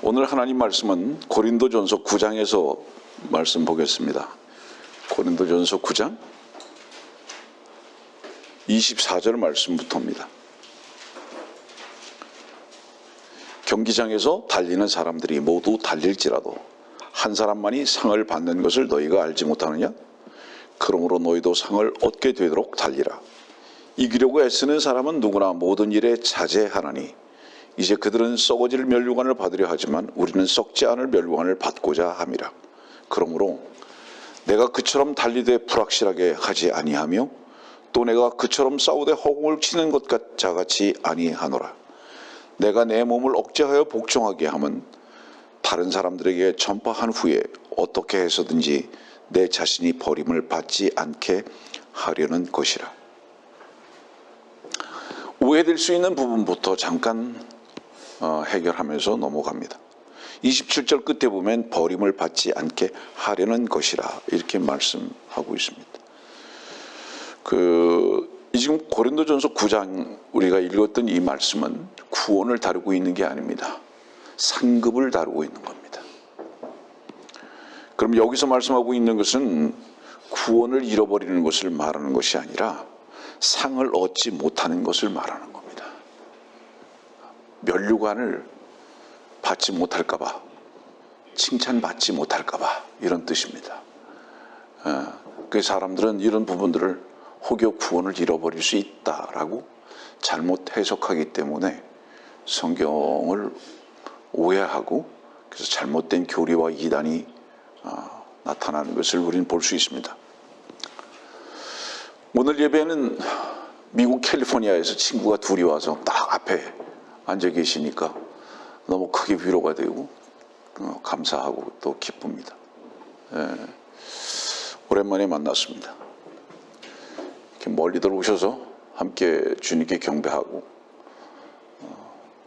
오늘 하나님 말씀은 고린도전서 9장에서 말씀 보겠습니다. 고린도전서 9장 24절 말씀부터입니다. 경기장에서 달리는 사람들이 모두 달릴지라도 한 사람만이 상을 받는 것을 너희가 알지 못하느냐? 그러므로 너희도 상을 얻게 되도록 달리라. 이기려고 애쓰는 사람은 누구나 모든 일에 자제하나니 이제 그들은 썩어질 멸류관을 받으려 하지만 우리는 썩지 않을 멸류관을 받고자 함이라. 그러므로 내가 그처럼 달리되 불확실하게 하지 아니하며 또 내가 그처럼 싸우되 허공을 치는 것 같이 아니하노라. 내가 내 몸을 억제하여 복종하게 함은 다른 사람들에게 전파한 후에 어떻게 해서든지 내 자신이 버림을 받지 않게 하려는 것이라. 오해될 수 있는 부분부터 잠깐 해결하면서 넘어갑니다. 27절 끝에 보면 버림을 받지 않게 하려는 것이라 이렇게 말씀하고 있습니다. 지금 고린도전서 9장 우리가 읽었던 이 말씀은 구원을 다루고 있는 게 아닙니다. 상급을 다루고 있는 겁니다. 그럼 여기서 말씀하고 있는 것은 구원을 잃어버리는 것을 말하는 것이 아니라 상을 얻지 못하는 것을 말하는 겁니다. 멸류관을 받지 못할까 봐, 칭찬받지 못할까 봐 이런 뜻입니다. 그 사람들은 이런 부분들을 혹여 구원을 잃어버릴 수 있다라고 잘못 해석하기 때문에 성경을 오해하고 그래서 잘못된 교리와 이단이 나타나는 것을 우리는 볼 수 있습니다. 오늘 예배는 미국 캘리포니아에서 친구가 둘이 와서 딱 앞에 앉아 계시니까 너무 크게 위로가 되고 감사하고 또 기쁩니다. 오랜만에 만났습니다. 이렇게 멀리들 오셔서 함께 주님께 경배하고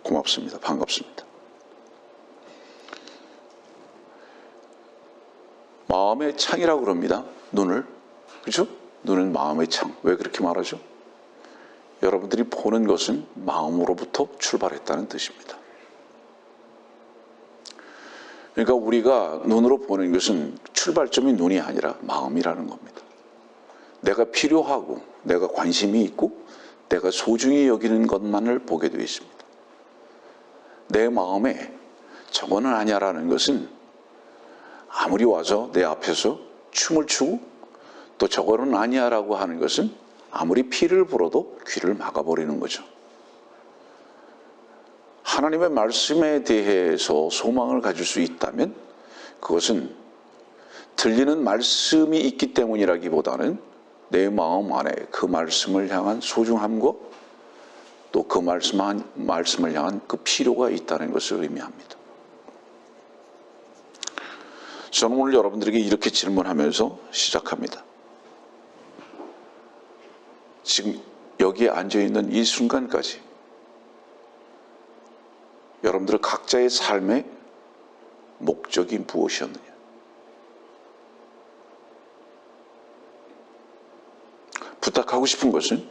고맙습니다. 반갑습니다. 마음의 창이라고 그럽니다. 눈을. 그렇죠? 눈은 마음의 창. 왜 그렇게 말하죠? 여러분들이 보는 것은 마음으로부터 출발했다는 뜻입니다. 그러니까 우리가 눈으로 보는 것은 출발점이 눈이 아니라 마음이라는 겁니다. 내가 필요하고 내가 관심이 있고 내가 소중히 여기는 것만을 보게 되어 있습니다. 내 마음에 저거는 아니야라는 것은 아무리 와서 내 앞에서 춤을 추고 또 저거는 아니야라고 하는 것은 아무리 피를 불어도 귀를 막아버리는 거죠. 하나님의 말씀에 대해서 소망을 가질 수 있다면 그것은 들리는 말씀이 있기 때문이라기보다는 내 마음 안에 그 말씀을 향한 소중함과 또 그 말씀을 향한 그 필요가 있다는 것을 의미합니다. 저는 오늘 여러분들에게 이렇게 질문하면서 시작합니다. 지금 여기에 앉아있는 이 순간까지 여러분들 각자의 삶의 목적이 무엇이었느냐? 부탁하고 싶은 것은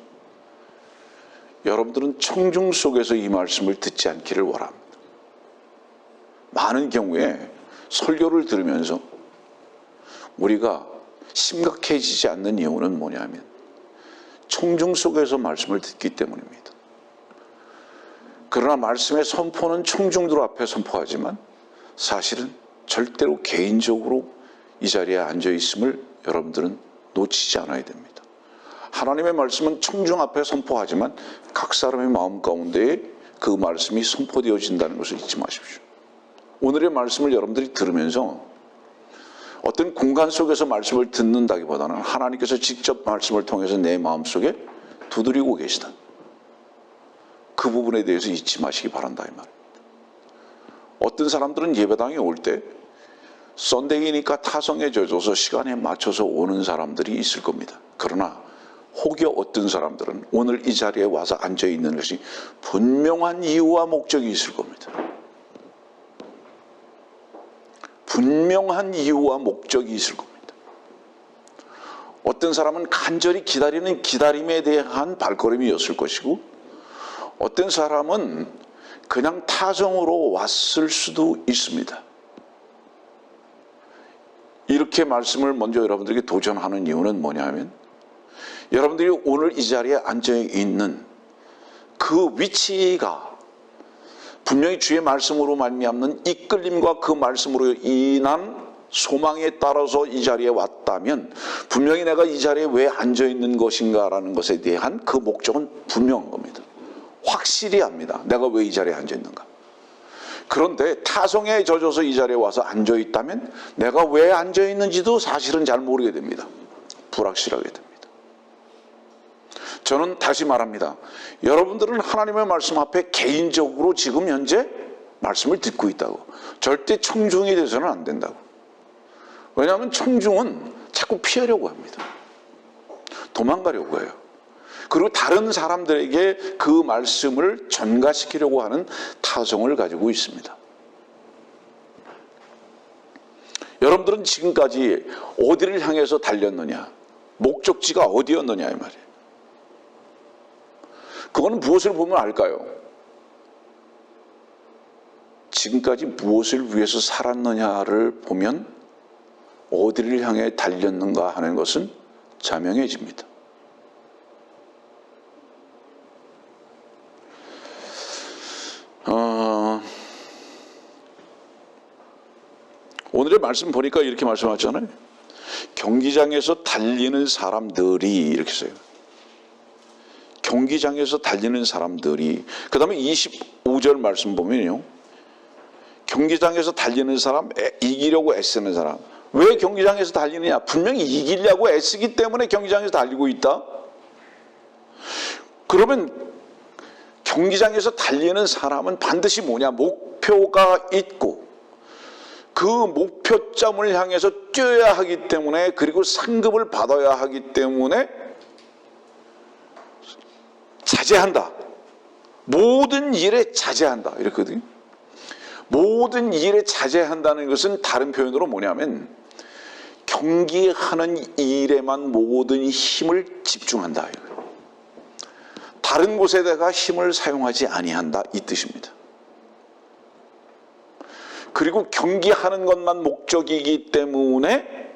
여러분들은 청중 속에서 이 말씀을 듣지 않기를 원합니다. 많은 경우에 설교를 들으면서 우리가 심각해지지 않는 이유는 뭐냐면 청중 속에서 말씀을 듣기 때문입니다. 그러나 말씀의 선포는 청중들 앞에 선포하지만 사실은 절대로 개인적으로 이 자리에 앉아있음을 여러분들은 놓치지 않아야 됩니다. 하나님의 말씀은 청중 앞에 선포하지만 각 사람의 마음 가운데에 그 말씀이 선포되어진다는 것을 잊지 마십시오. 오늘의 말씀을 여러분들이 들으면서 어떤 공간 속에서 말씀을 듣는다기보다는 하나님께서 직접 말씀을 통해서 내 마음속에 두드리고 계시다. 그 부분에 대해서 잊지 마시기 바란다 이 말입니다. 어떤 사람들은 예배당에 올 때 썬데이니까 타성에 젖어서 시간에 맞춰서 오는 사람들이 있을 겁니다. 그러나 혹여 어떤 사람들은 오늘 이 자리에 와서 앉아있는 것이 분명한 이유와 목적이 있을 겁니다. 분명한 이유와 목적이 있을 겁니다. 어떤 사람은 간절히 기다리는 기다림에 대한 발걸음이었을 것이고 어떤 사람은 그냥 타성으로 왔을 수도 있습니다. 이렇게 말씀을 먼저 여러분들에게 도전하는 이유는 뭐냐면, 여러분들이 오늘 이 자리에 앉아 있는 그 위치가 분명히 주의 말씀으로 말미암는 이끌림과 그 말씀으로 인한 소망에 따라서 이 자리에 왔다면, 분명히 내가 이 자리에 왜 앉아 있는 것인가라는 것에 대한 그 목적은 분명한 겁니다. 확실히 합니다. 내가 왜 이 자리에 앉아 있는가. 그런데 타성에 젖어서 이 자리에 와서 앉아 있다면 내가 왜 앉아 있는지도 사실은 잘 모르게 됩니다. 불확실하게 됩니다. 저는 다시 말합니다. 여러분들은 하나님의 말씀 앞에 개인적으로 지금 현재 말씀을 듣고 있다고. 절대 청중이 돼서는 안 된다고. 왜냐하면 청중은 자꾸 피하려고 합니다. 도망가려고 해요. 그리고 다른 사람들에게 그 말씀을 전가시키려고 하는 타성을 가지고 있습니다. 여러분들은 지금까지 어디를 향해서 달렸느냐, 목적지가 어디였느냐 이 말이에요. 그거는 무엇을 보면 알까요? 지금까지 무엇을 위해서 살았느냐를 보면 어디를 향해 달렸는가 하는 것은 자명해집니다. 오늘의 말씀 보니까 이렇게 말씀하잖아요. 경기장에서 달리는 사람들이, 이렇게 써요. 경기장에서 달리는 사람들이. 그 다음에 25절 말씀 보면요, 경기장에서 달리는 사람, 이기려고 애쓰는 사람. 왜 경기장에서 달리느냐? 분명히 이기려고 애쓰기 때문에 경기장에서 달리고 있다. 그러면 경기장에서 달리는 사람은 반드시 뭐냐? 목표가 있고 그 목표점을 향해서 뛰어야 하기 때문에, 그리고 상급을 받아야 하기 때문에 자제한다. 모든 일에 자제한다. 이렇거든요. 모든 일에 자제한다는 것은 다른 표현으로 뭐냐면 경기하는 일에만 모든 힘을 집중한다. 다른 곳에다가 힘을 사용하지 아니한다. 이 뜻입니다. 그리고 경기하는 것만 목적이기 때문에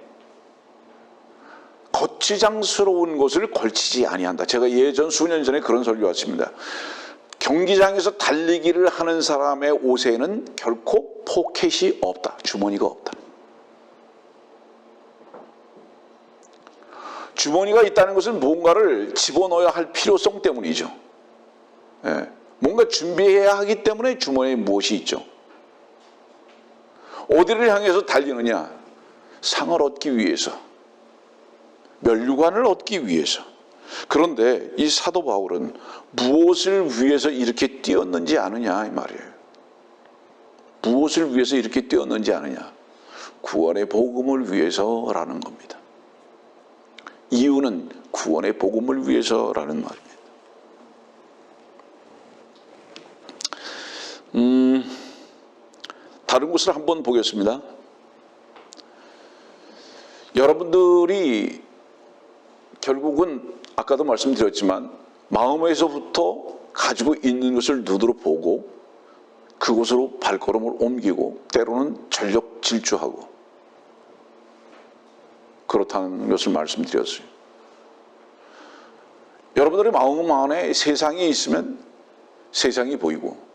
거추장스러운 것을 걸치지 아니한다. 제가 예전 수년 전에 그런 설교 왔습니다. 경기장에서 달리기를 하는 사람의 옷에는 결코 포켓이 없다. 주머니가 없다. 주머니가 있다는 것은 뭔가를 집어넣어야 할 필요성 때문이죠. 예, 뭔가 준비해야 하기 때문에 주머니에 무엇이 있죠. 어디를 향해서 달리느냐? 상을 얻기 위해서, 면류관을 얻기 위해서. 그런데 이 사도 바울은 무엇을 위해서 이렇게 뛰었는지 아느냐 이 말이에요. 무엇을 위해서 이렇게 뛰었는지 아느냐? 구원의 복음을 위해서라는 겁니다. 이유는 구원의 복음을 위해서라는 말입니다. 다른 곳을 한번 보겠습니다. 여러분들이 결국은 아까도 말씀드렸지만 마음에서부터 가지고 있는 것을 눈으로 보고 그곳으로 발걸음을 옮기고 때로는 전력 질주하고 그렇다는 것을 말씀드렸어요. 여러분들의 마음 안에 세상이 있으면 세상이 보이고,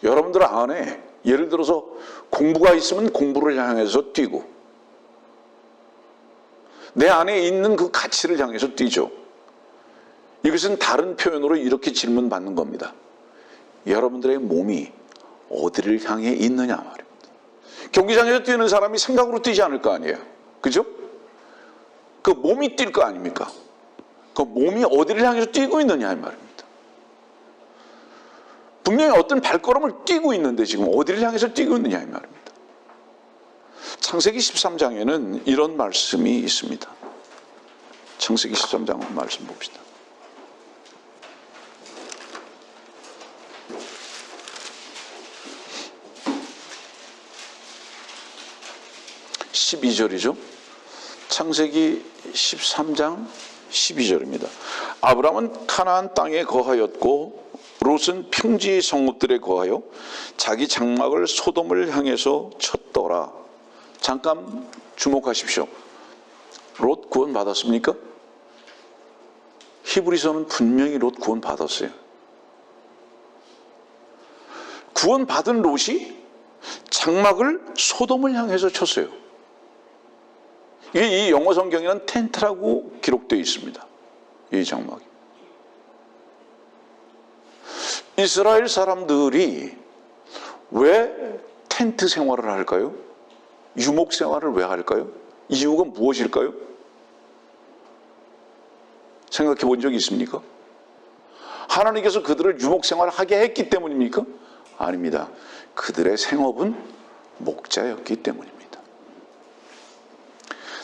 여러분들 안에 예를 들어서 공부가 있으면 공부를 향해서 뛰고, 내 안에 있는 그 가치를 향해서 뛰죠. 이것은 다른 표현으로 이렇게 질문받는 겁니다. 여러분들의 몸이 어디를 향해 있느냐 말입니다. 경기장에서 뛰는 사람이 생각으로 뛰지 않을 거 아니에요. 그죠? 그 몸이 뛸 거 아닙니까? 그 몸이 어디를 향해서 뛰고 있느냐 이 말입니다. 분명히 어떤 발걸음을 뛰고 있는데 지금 어디를 향해서 뛰고 있느냐 이 말입니다. 창세기 13장에는 이런 말씀이 있습니다. 창세기 13장 말씀 봅시다. 12절이죠. 창세기 13장 12절입니다. 아브라함은 가나안 땅에 거하였고 롯은 평지의 성읍들에 거하여 자기 장막을 소돔을 향해서 쳤더라. 잠깐 주목하십시오. 롯 구원 받았습니까? 히브리서는 분명히 롯 구원 받았어요. 구원 받은 롯이 장막을 소돔을 향해서 쳤어요. 이게 이 영어 성경에는 텐트라고 기록되어 있습니다. 이 장막이. 이스라엘 사람들이 왜 텐트 생활을 할까요? 유목 생활을 왜 할까요? 이유가 무엇일까요? 생각해 본 적이 있습니까? 하나님께서 그들을 유목 생활을 하게 했기 때문입니까? 아닙니다. 그들의 생업은 목자였기 때문입니다.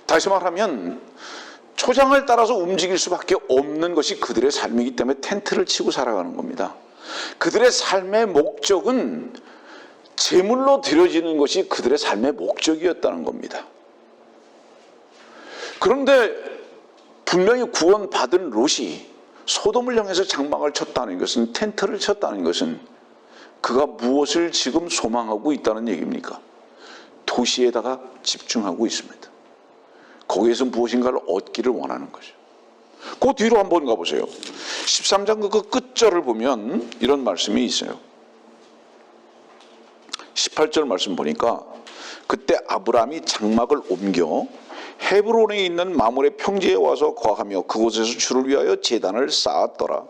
다시 말하면 초장을 따라서 움직일 수밖에 없는 것이 그들의 삶이기 때문에 텐트를 치고 살아가는 겁니다. 그들의 삶의 목적은 제물로 드려지는 것이 그들의 삶의 목적이었다는 겁니다. 그런데 분명히 구원받은 롯이 소돔을 향해서 장막을 쳤다는 것은, 텐트를 쳤다는 것은 그가 무엇을 지금 소망하고 있다는 얘기입니까? 도시에다가 집중하고 있습니다. 거기에서 무엇인가를 얻기를 원하는 거죠. 그 뒤로 한번 가보세요. 13장 그 끝절을 보면 이런 말씀이 있어요. 18절 말씀 보니까 그때 아브라함이 장막을 옮겨 헤브론에 있는 마므레 평지에 와서 거하며 그곳에서 주를 위하여 제단을 쌓았더라.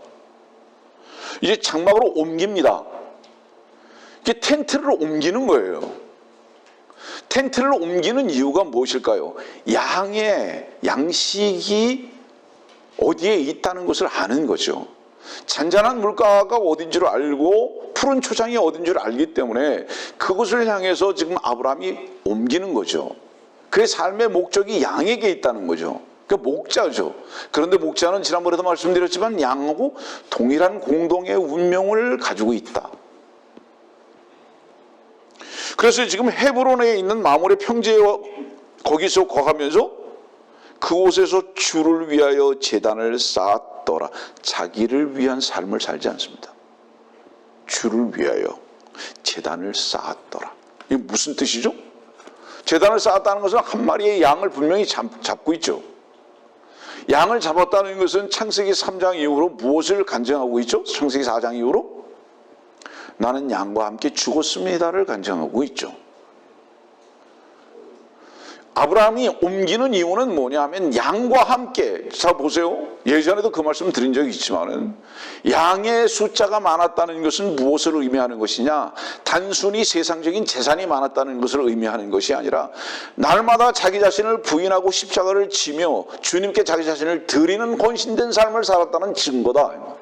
이제 장막으로 옮깁니다. 이게 텐트를 옮기는 거예요. 텐트를 옮기는 이유가 무엇일까요? 양식이 어디에 있다는 것을 아는 거죠. 잔잔한 물가가 어딘 줄 알고 푸른 초장이 어딘 줄 알기 때문에 그곳을 향해서 지금 아브라함이 옮기는 거죠. 그의 삶의 목적이 양에게 있다는 거죠. 그러니까 목자죠. 그런데 목자는 지난번에도 말씀드렸지만 양하고 동일한 공동의 운명을 가지고 있다. 그래서 지금 헤브론에 있는 마므레 평지에 거기서 거하면서 그곳에서 주를 위하여 제단을 쌓았더라. 자기를 위한 삶을 살지 않습니다. 주를 위하여 제단을 쌓았더라. 이게 무슨 뜻이죠? 제단을 쌓았다는 것은 한 마리의 양을 분명히 잡고 있죠. 양을 잡았다는 것은 창세기 3장 이후로 무엇을 간증하고 있죠? 창세기 4장 이후로 나는 양과 함께 죽었습니다를 간증하고 있죠. 아브라함이 옮기는 이유는 뭐냐 하면 양과 함께, 자 보세요. 예전에도 그 말씀 드린 적이 있지만은 양의 숫자가 많았다는 것은 무엇을 의미하는 것이냐? 단순히 세상적인 재산이 많았다는 것을 의미하는 것이 아니라 날마다 자기 자신을 부인하고 십자가를 지며 주님께 자기 자신을 드리는 헌신된 삶을 살았다는 증거다.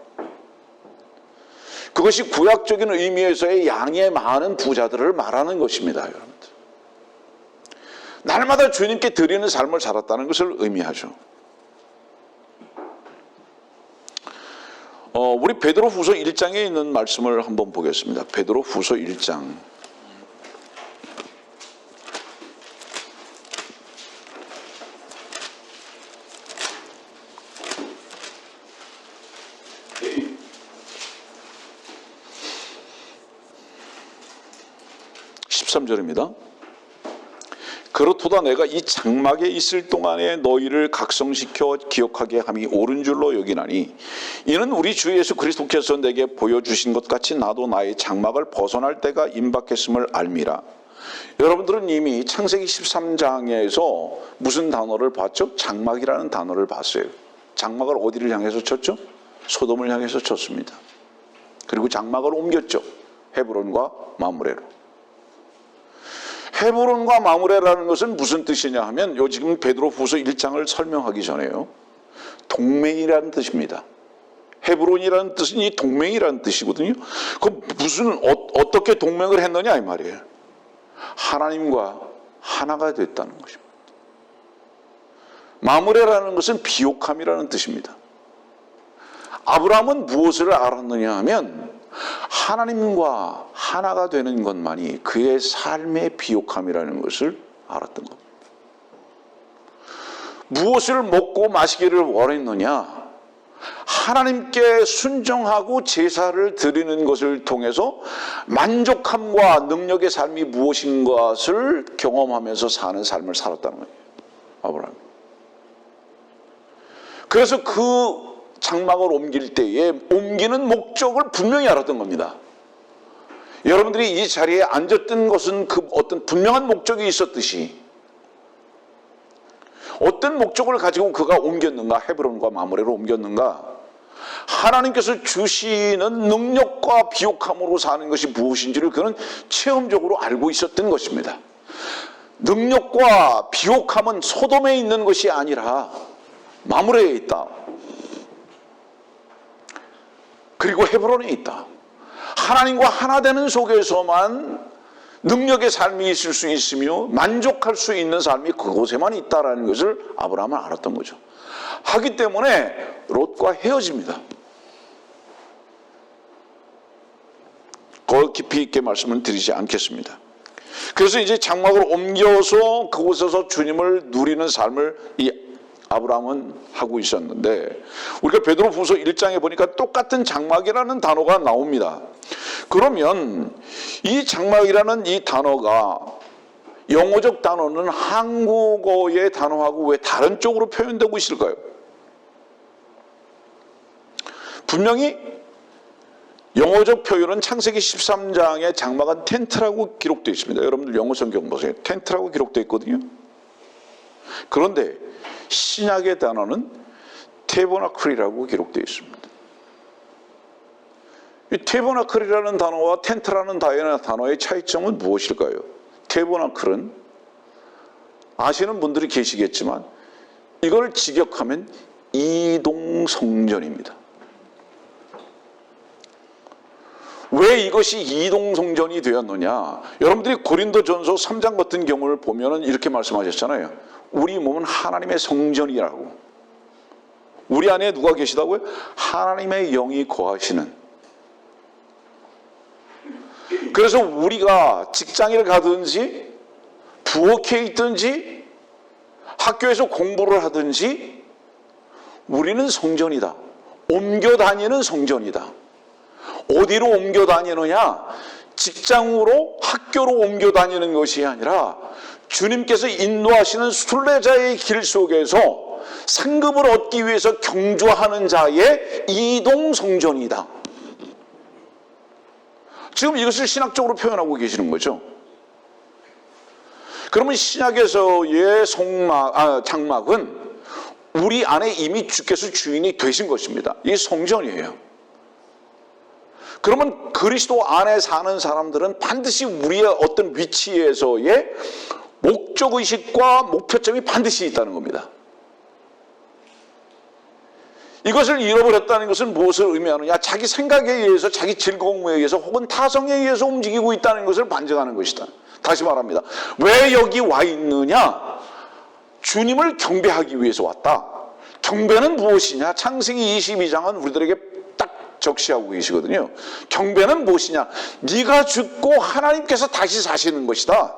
그것이 구약적인 의미에서의 양의 많은 부자들을 말하는 것입니다, 여러분들. 날마다 주님께 드리는 삶을 살았다는 것을 의미하죠. 우리 베드로후서 1장에 있는 말씀을 한번 보겠습니다. 베드로후서 1장. (13절입니다) 그렇도다 내가 이 장막에 있을 동안에 너희를 각성시켜 기억하게 함이 옳은 줄로 여기나니 이는 우리 주 예수 그리스도께서 내게 보여주신 것 같이 나도 나의 장막을 벗어날 때가 임박했음을 알미라. 여러분들은 이미 창세기 13장에서 무슨 단어를 봤죠? 장막이라는 단어를 봤어요. 장막을 어디를 향해서 쳤죠? 소돔을 향해서 쳤습니다. 그리고 장막을 옮겼죠. 헤브론과 마므레로. 헤브론과 마므레라는 것은 무슨 뜻이냐 하면 요 지금 베드로후서 1장을 설명하기 전에요. 동맹이라는 뜻입니다. 헤브론이라는 뜻은 이 동맹이라는 뜻이거든요. 그 무슨 어떻게 동맹을 했느냐 이 말이에요. 하나님과 하나가 됐다는 것입니다. 마므레라는 것은 비옥함이라는 뜻입니다. 아브라함은 무엇을 알았느냐 하면 하나님과 하나가 되는 것만이 그의 삶의 비옥함이라는 것을 알았던 겁니다. 무엇을 먹고 마시기를 원했느냐? 하나님께 순종하고 제사를 드리는 것을 통해서 만족함과 능력의 삶이 무엇인 것을 경험하면서 사는 삶을 살았다는 거예요, 아브라함. 그래서 그 장막을 옮길 때에 옮기는 목적을 분명히 알았던 겁니다. 여러분들이 이 자리에 앉았던 것은 그 어떤 분명한 목적이 있었듯이 어떤 목적을 가지고 그가 옮겼는가, 헤브론과 마므레로 옮겼는가, 하나님께서 주시는 능력과 비옥함으로 사는 것이 무엇인지를 그는 체험적으로 알고 있었던 것입니다. 능력과 비옥함은 소돔에 있는 것이 아니라 마므레에 있다. 그리고 헤브론에 있다. 하나님과 하나 되는 속에서만 능력의 삶이 있을 수 있으며 만족할 수 있는 삶이 그곳에만 있다라는 것을 아브라함은 알았던 거죠. 하기 때문에 롯과 헤어집니다. 더 깊이 있게 말씀을 드리지 않겠습니다. 그래서 이제 장막을 옮겨서 그곳에서 주님을 누리는 삶을 이 아브라함은 하고 있었는데, 우리가 베드로후서 1장에 보니까 똑같은 장막이라는 단어가 나옵니다. 그러면 이 장막이라는 이 단어가 영어적 단어는 한국어의 단어하고 왜 다른 쪽으로 표현되고 있을까요? 분명히 영어적 표현은 창세기 13장의 장막은 텐트라고 기록되어 있습니다. 여러분들 영어 성경 보세요. 텐트라고 기록되어 있거든요. 그런데 신약의 단어는 테버나클이라고 기록되어 있습니다. 이 테버나클이라는 단어와 텐트라는 단어의 차이점은 무엇일까요? 테버나클은 아시는 분들이 계시겠지만 이걸 직역하면 이동성전입니다. 왜 이것이 이동성전이 되었느냐? 여러분들이 고린도전서 3장 같은 경우를 보면 이렇게 말씀하셨잖아요. 우리 몸은 하나님의 성전이라고. 우리 안에 누가 계시다고요? 하나님의 영이 거하시는. 그래서 우리가 직장을 가든지 부엌에 있든지 학교에서 공부를 하든지 우리는 성전이다. 옮겨 다니는 성전이다. 어디로 옮겨 다니느냐? 직장으로, 학교로 옮겨 다니는 것이 아니라 주님께서 인도하시는 순례자의 길 속에서 상급을 얻기 위해서 경주하는 자의 이동성전이다. 지금 이것을 신학적으로 표현하고 계시는 거죠. 그러면 신약에서의 장막은 우리 안에 이미 주께서 주인이 되신 것입니다. 이게 성전이에요. 그러면 그리스도 안에 사는 사람들은 반드시 우리의 어떤 위치에서의 목적의식과 목표점이 반드시 있다는 겁니다. 이것을 잃어버렸다는 것은 무엇을 의미하느냐? 자기 생각에 의해서, 자기 즐거움에 의해서 혹은 타성에 의해서 움직이고 있다는 것을 반증하는 것이다. 다시 말합니다. 왜 여기 와 있느냐? 주님을 경배하기 위해서 왔다. 경배는 무엇이냐? 창세기 22장은 우리들에게 딱 적시하고 계시거든요. 경배는 무엇이냐? 네가 죽고 하나님께서 다시 사시는 것이다.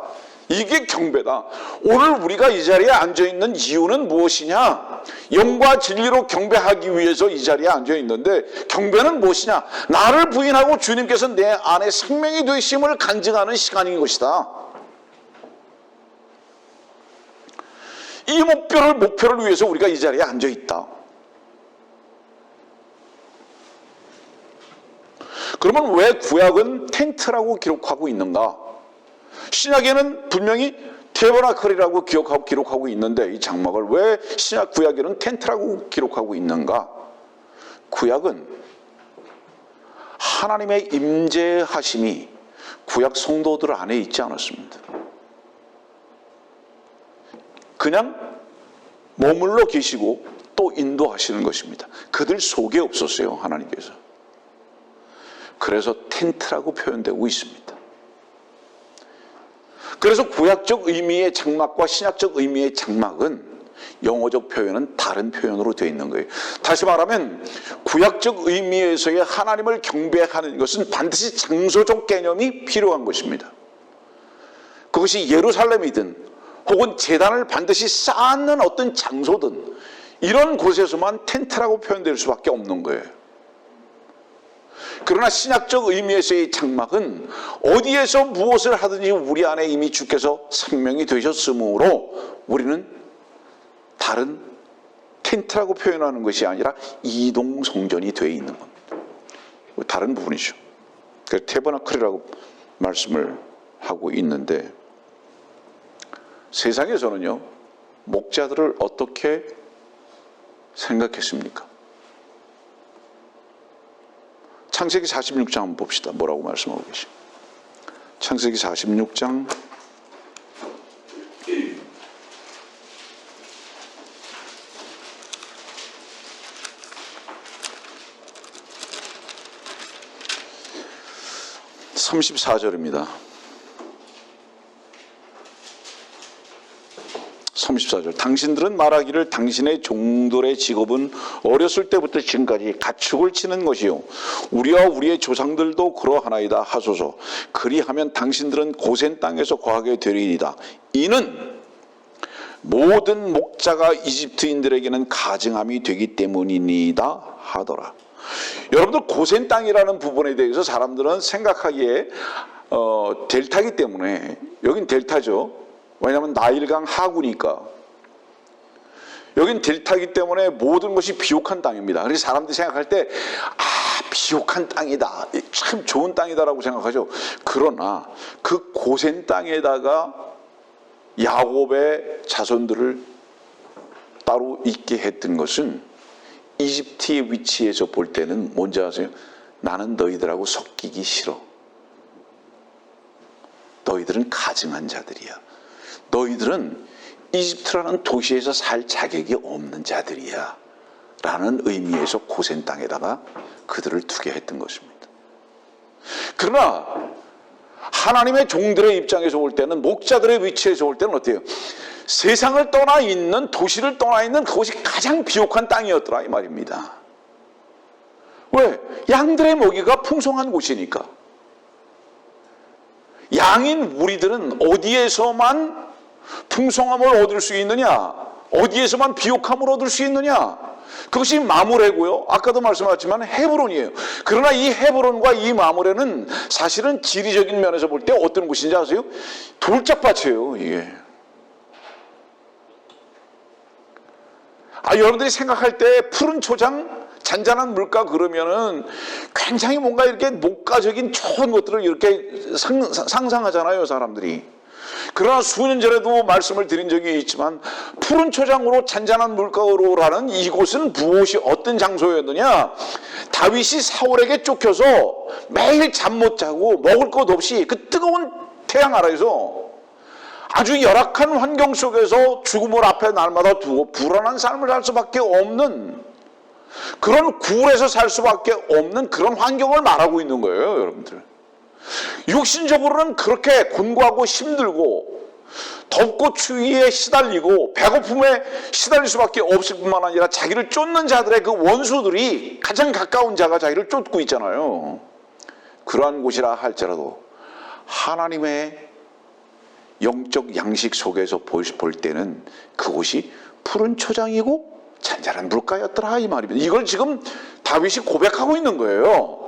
이게 경배다. 오늘 우리가 이 자리에 앉아있는 이유는 무엇이냐? 영과 진리로 경배하기 위해서 이 자리에 앉아있는데, 경배는 무엇이냐? 나를 부인하고 주님께서 내 안에 생명이 되심을 간증하는 시간인 것이다. 이 목표를 위해서 우리가 이 자리에 앉아있다. 그러면 왜 구약은 텐트라고 기록하고 있는가? 신약에는 분명히 테버나클이라고 기록하고 있는데 이 장막을 왜 구약에는 텐트라고 기록하고 있는가? 구약은 하나님의 임재하심이 구약 성도들 안에 있지 않았습니다. 그냥 머물러 계시고 또 인도하시는 것입니다. 그들 속에 없었어요, 하나님께서. 그래서 텐트라고 표현되고 있습니다. 그래서 구약적 의미의 장막과 신약적 의미의 장막은 영어적 표현은 다른 표현으로 되어 있는 거예요. 다시 말하면 구약적 의미에서의 하나님을 경배하는 것은 반드시 장소적 개념이 필요한 것입니다. 그것이 예루살렘이든 혹은 제단을 반드시 쌓는 어떤 장소든 이런 곳에서만 텐트라고 표현될 수밖에 없는 거예요. 그러나 신약적 의미에서의 장막은 어디에서 무엇을 하든지 우리 안에 이미 주께서 생명이 되셨으므로 우리는 다른 텐트라고 표현하는 것이 아니라 이동 성전이 되어 있는 겁니다. 다른 부분이죠. 그래서 태버나클이라고 말씀을 하고 있는데, 세상에서는요 목자들을 어떻게 생각했습니까? 창세기 46장 한번 봅시다. 뭐라고 말씀하고 계십니까? 창세기 46장 34절입니다. 34절. 당신들은 말하기를 당신의 종들의 직업은 어렸을 때부터 지금까지 가축을 치는 것이요 우리와 우리의 조상들도 그러하나이다 하소서. 그리하면 당신들은 고센 땅에서 거하게 되리이다. 이는 모든 목자가 이집트인들에게는 가증함이 되기 때문이니이다 하더라. 여러분들 고센 땅이라는 부분에 대해서 사람들은 생각하기에 델타이기 때문에, 여긴 델타죠. 왜냐하면 나일강 하구니까. 여긴 델타이기 때문에 모든 것이 비옥한 땅입니다. 그래서 사람들이 생각할 때 비옥한 땅이다, 참 좋은 땅이다라고 생각하죠. 그러나 그 고센 땅에다가 야곱의 자손들을 따로 있게 했던 것은 이집트의 위치에서 볼 때는 뭔지 아세요? 나는 너희들하고 섞이기 싫어. 너희들은 가증한 자들이야. 너희들은 이집트라는 도시에서 살 자격이 없는 자들이야 라는 의미에서 고센 땅에다가 그들을 두게 했던 것입니다. 그러나 하나님의 종들의 입장에서 볼 때는, 목자들의 위치에서 볼 때는 어때요? 세상을 떠나 있는, 도시를 떠나 있는 그곳이 가장 비옥한 땅이었더라 이 말입니다. 왜? 양들의 먹이가 풍성한 곳이니까. 양인 우리들은 어디에서만 풍성함을 얻을 수 있느냐? 어디에서만 비옥함을 얻을 수 있느냐? 그것이 마므레고요. 아까도 말씀하셨지만 헤브론이에요. 그러나 이 헤브론과 이 마므레는 사실은 지리적인 면에서 볼 때 어떤 곳인지 아세요? 돌짝밭이에요, 이게. 여러분들이 생각할 때 푸른 초장, 잔잔한 물가 그러면은 굉장히 뭔가 이렇게 목가적인 좋은 것들을 이렇게 상상하잖아요, 사람들이. 그러나 수년 전에도 말씀을 드린 적이 있지만 푸른 초장으로 잔잔한 물가로라는 이곳은 무엇이, 어떤 장소였느냐? 다윗이 사울에게 쫓겨서 매일 잠 못 자고 먹을 것 없이 그 뜨거운 태양 아래에서 아주 열악한 환경 속에서 죽음을 앞에 날마다 두고 불안한 삶을 살 수밖에 없는, 그런 굴에서 살 수밖에 없는 그런 환경을 말하고 있는 거예요, 여러분들. 육신적으로는 그렇게 곤고하고 힘들고 덥고 추위에 시달리고 배고픔에 시달릴 수밖에 없을 뿐만 아니라 자기를 쫓는 자들의 그 원수들이, 가장 가까운 자가 자기를 쫓고 있잖아요. 그러한 곳이라 할지라도 하나님의 영적 양식 속에서 볼 때는 그곳이 푸른 초장이고 잔잔한 물가였더라 이 말입니다. 이걸 지금 다윗이 고백하고 있는 거예요.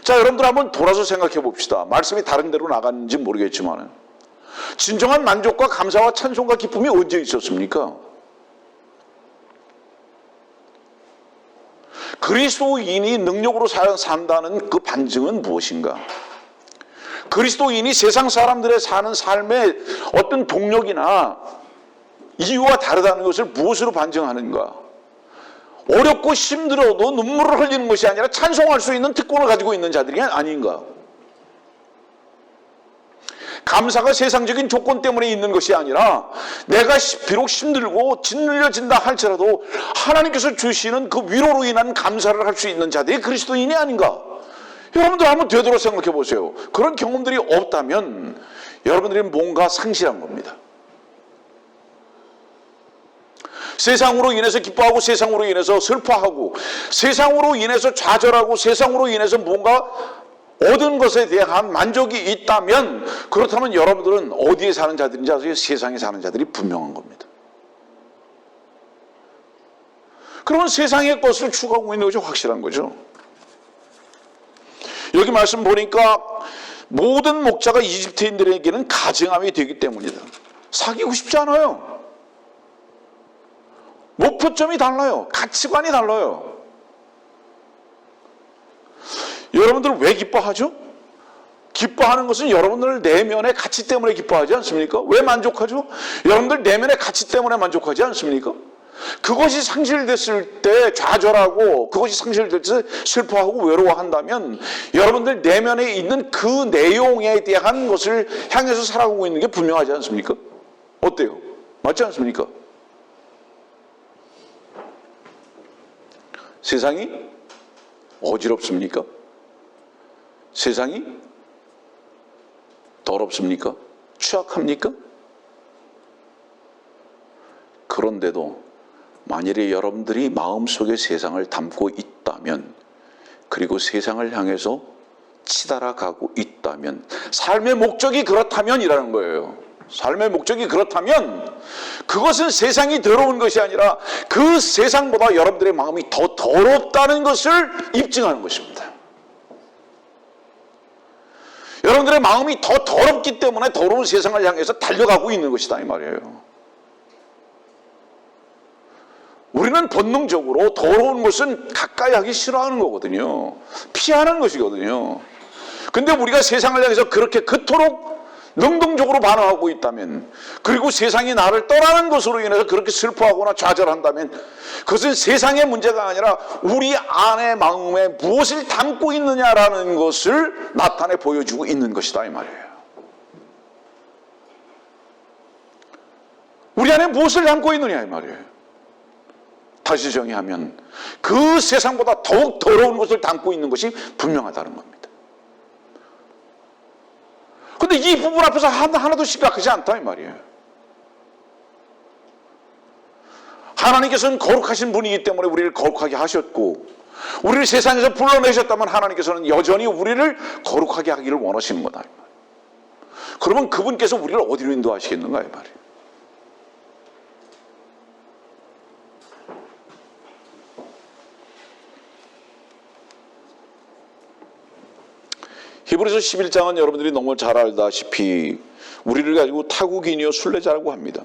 자, 여러분들 한번 돌아서 생각해 봅시다. 말씀이 다른 데로 나갔는지 모르겠지만 진정한 만족과 감사와 찬송과 기쁨이 언제 있었습니까? 그리스도인이 능력으로 산다는 그 반증은 무엇인가? 그리스도인이 세상 사람들의 사는 삶의 어떤 동력이나 이유와 다르다는 것을 무엇으로 반증하는가? 어렵고 힘들어도 눈물을 흘리는 것이 아니라 찬송할 수 있는 특권을 가지고 있는 자들이 아닌가? 감사가 세상적인 조건 때문에 있는 것이 아니라 내가 비록 힘들고 짓눌려진다 할지라도 하나님께서 주시는 그 위로로 인한 감사를 할 수 있는 자들이 그리스도인이 아닌가? 여러분들 한번 되돌아 생각해 보세요. 그런 경험들이 없다면 여러분들이 뭔가 상실한 겁니다. 세상으로 인해서 기뻐하고 세상으로 인해서 슬퍼하고 세상으로 인해서 좌절하고 세상으로 인해서 뭔가 얻은 것에 대한 만족이 있다면, 그렇다면 여러분들은 어디에 사는 자들인지 아세요? 세상에 사는 자들이 분명한 겁니다. 그러면 세상의 것을 추구하고 있는 것이 확실한 거죠. 여기 말씀 보니까 모든 목자가 이집트인들에게는 가증함이 되기 때문이다. 사귀고 싶지 않아요. 목표점이 달라요. 가치관이 달라요. 여러분들 왜 기뻐하죠? 기뻐하는 것은 여러분들 내면의 가치 때문에 기뻐하지 않습니까? 왜 만족하죠? 여러분들 내면의 가치 때문에 만족하지 않습니까? 그것이 상실됐을 때 좌절하고 그것이 상실될 때 슬퍼하고 외로워한다면 여러분들 내면에 있는 그 내용에 대한 것을 향해서 살아가고 있는 게 분명하지 않습니까? 어때요? 맞지 않습니까? 세상이 어지럽습니까? 세상이 더럽습니까? 취약합니까? 그런데도 만일에 여러분들이 마음속에 세상을 담고 있다면, 그리고 세상을 향해서 치달아가고 있다면, 삶의 목적이 그렇다면이라는 거예요. 삶의 목적이 그렇다면 그것은 세상이 더러운 것이 아니라 그 세상보다 여러분들의 마음이 더 더럽다는 것을 입증하는 것입니다. 여러분들의 마음이 더 더럽기 때문에 더러운 세상을 향해서 달려가고 있는 것이다 이 말이에요. 우리는 본능적으로 더러운 것은 가까이 하기 싫어하는 거거든요. 피하는 것이거든요. 근데 우리가 세상을 향해서 그렇게 그토록 능동적으로 반응하고 있다면, 그리고 세상이 나를 떠나는 것으로 인해서 그렇게 슬퍼하거나 좌절한다면, 그것은 세상의 문제가 아니라 우리 안의 마음에 무엇을 담고 있느냐라는 것을 나타내 보여주고 있는 것이다 이 말이에요. 우리 안에 무엇을 담고 있느냐 이 말이에요. 다시 정의하면 그 세상보다 더욱 더러운 것을 담고 있는 것이 분명하다는 겁니다. 근데 이 부분 앞에서 하나도 심각하지 않다 이 말이에요. 하나님께서는 거룩하신 분이기 때문에 우리를 거룩하게 하셨고, 우리를 세상에서 불러내셨다면 하나님께서는 여전히 우리를 거룩하게 하기를 원하시는 거다 이 말이에요. 그러면 그분께서 우리를 어디로 인도하시겠는가 이 말이에요. 히브리서 11장은 여러분들이 너무 잘 알다시피 우리를 가지고 타국인이요 순례자라고 합니다.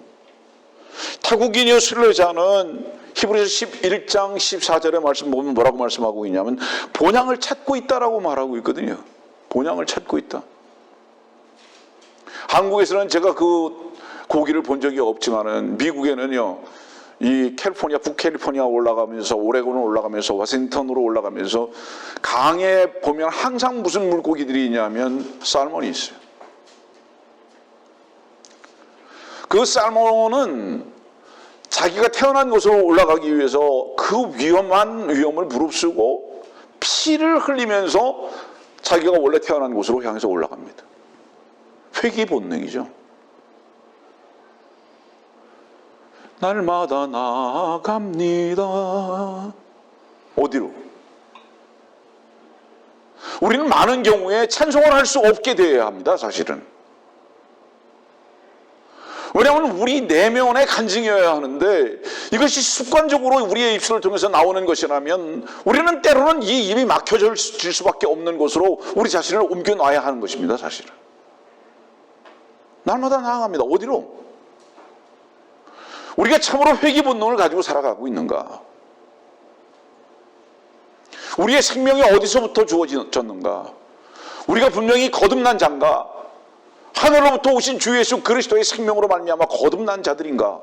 타국인이요 순례자는 히브리서 11장 14절의 말씀 보면 뭐라고 말씀하고 있냐면 본향을 찾고 있다라고 말하고 있거든요. 본향을 찾고 있다. 한국에서는 제가 그 고기를 본 적이 없지만은 미국에는요, 이 캘리포니아, 북캘리포니아 올라가면서, 오레곤을 올라가면서, 워싱턴으로 올라가면서 강에 보면 항상 무슨 물고기들이 있냐면 살몬이 있어요. 그 살몬은 자기가 태어난 곳으로 올라가기 위해서 그 위험을 무릅쓰고 피를 흘리면서 자기가 원래 태어난 곳으로 향해서 올라갑니다. 회귀 본능이죠. 날마다 나아갑니다. 어디로? 우리는 많은 경우에 찬송을 할 수 없게 되어야 합니다, 사실은. 왜냐하면 우리 내면의 간증이어야 하는데 이것이 습관적으로 우리의 입술을 통해서 나오는 것이라면 우리는 때로는 이 입이 막혀질 수밖에 없는 곳으로 우리 자신을 옮겨놔야 하는 것입니다, 사실은. 날마다 나아갑니다. 어디로? 우리가 참으로 회귀 본능을 가지고 살아가고 있는가? 우리의 생명이 어디서부터 주어졌는가? 우리가 분명히 거듭난 자인가? 하늘로부터 오신 주 예수 그리스도의 생명으로 말미암아 거듭난 자들인가?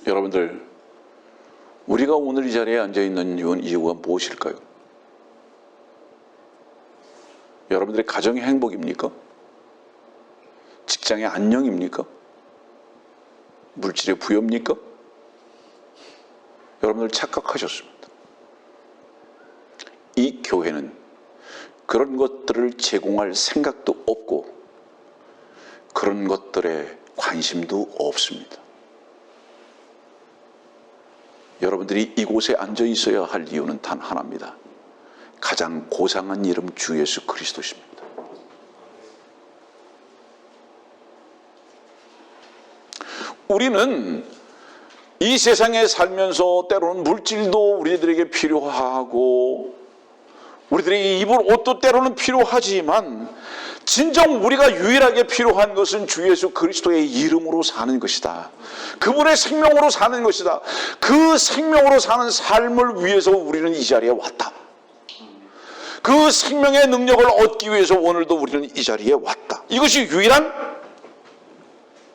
여러분들, 우리가 오늘 이 자리에 앉아있는 이유가 무엇일까요? 여러분들의 가정의 행복입니까? 직장의 안녕입니까? 물질의 부여입니까? 여러분들 착각하셨습니다. 이 교회는 그런 것들을 제공할 생각도 없고 그런 것들에 관심도 없습니다. 여러분들이 이곳에 앉아 있어야 할 이유는 단 하나입니다. 가장 고상한 이름 주 예수 그리스도십니다. 우리는 이 세상에 살면서 때로는 물질도 우리들에게 필요하고 우리들에게 입을 옷도 때로는 필요하지만 진정 우리가 유일하게 필요한 것은 주 예수 그리스도의 이름으로 사는 것이다. 그분의 생명으로 사는 것이다. 그 생명으로 사는 삶을 위해서 우리는 이 자리에 왔다. 그 생명의 능력을 얻기 위해서 오늘도 우리는 이 자리에 왔다. 이것이 유일한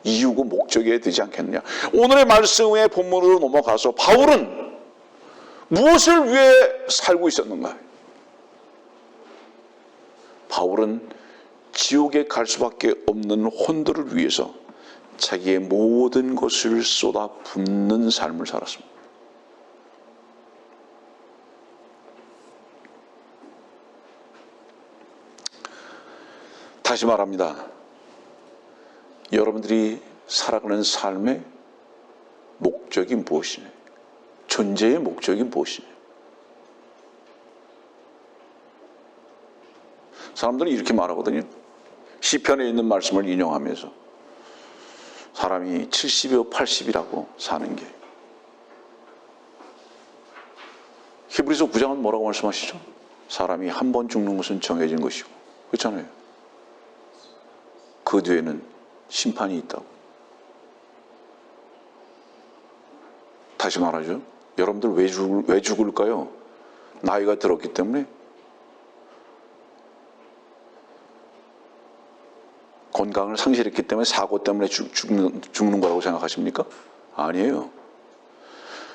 이유고 목적이어야 되지 않겠느냐. 오늘의 말씀의 본문으로 넘어가서 바울은 무엇을 위해 살고 있었는가? 바울은 지옥에 갈 수밖에 없는 혼들을 위해서 자기의 모든 것을 쏟아 붓는 삶을 살았습니다. 다시 말합니다. 여러분들이 살아가는 삶의 목적이 무엇이냐? 존재의 목적이 무엇이냐? 사람들은 이렇게 말하거든요. 시편에 있는 말씀을 인용하면서 사람이 70이요 80이라고 사는 게, 히브리서 9장은 뭐라고 말씀하시죠? 사람이 한 번 죽는 것은 정해진 것이고, 그렇잖아요. 그 뒤에는 심판이 있다고. 다시 말하죠. 여러분들 왜 죽을까요? 나이가 들었기 때문에? 건강을 상실했기 때문에 사고 때문에 죽는 거라고 생각하십니까? 아니에요.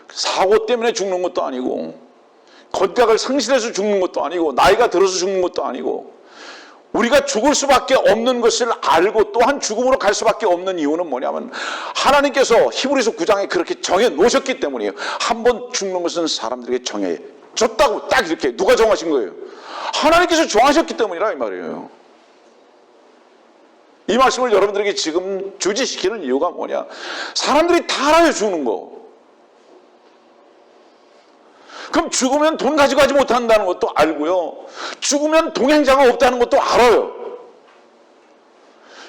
사고 때문에 죽는 것도 아니고, 건강을 상실해서 죽는 것도 아니고, 나이가 들어서 죽는 것도 아니고, 우리가 죽을 수밖에 없는 것을 알고 또한 죽음으로 갈 수밖에 없는 이유는 뭐냐면 하나님께서 히브리서 9장에 그렇게 정해 놓으셨기 때문이에요. 한 번 죽는 것은 사람들에게 정해 줬다고 딱 이렇게 누가 정하신 거예요? 하나님께서 정하셨기 때문이라 이 말이에요. 이 말씀을 여러분들에게 지금 주지시키는 이유가 뭐냐? 사람들이 다 알아요, 죽는 거. 그럼 죽으면 돈 가지고 가지 못한다는 것도 알고요. 죽으면 동행자가 없다는 것도 알아요.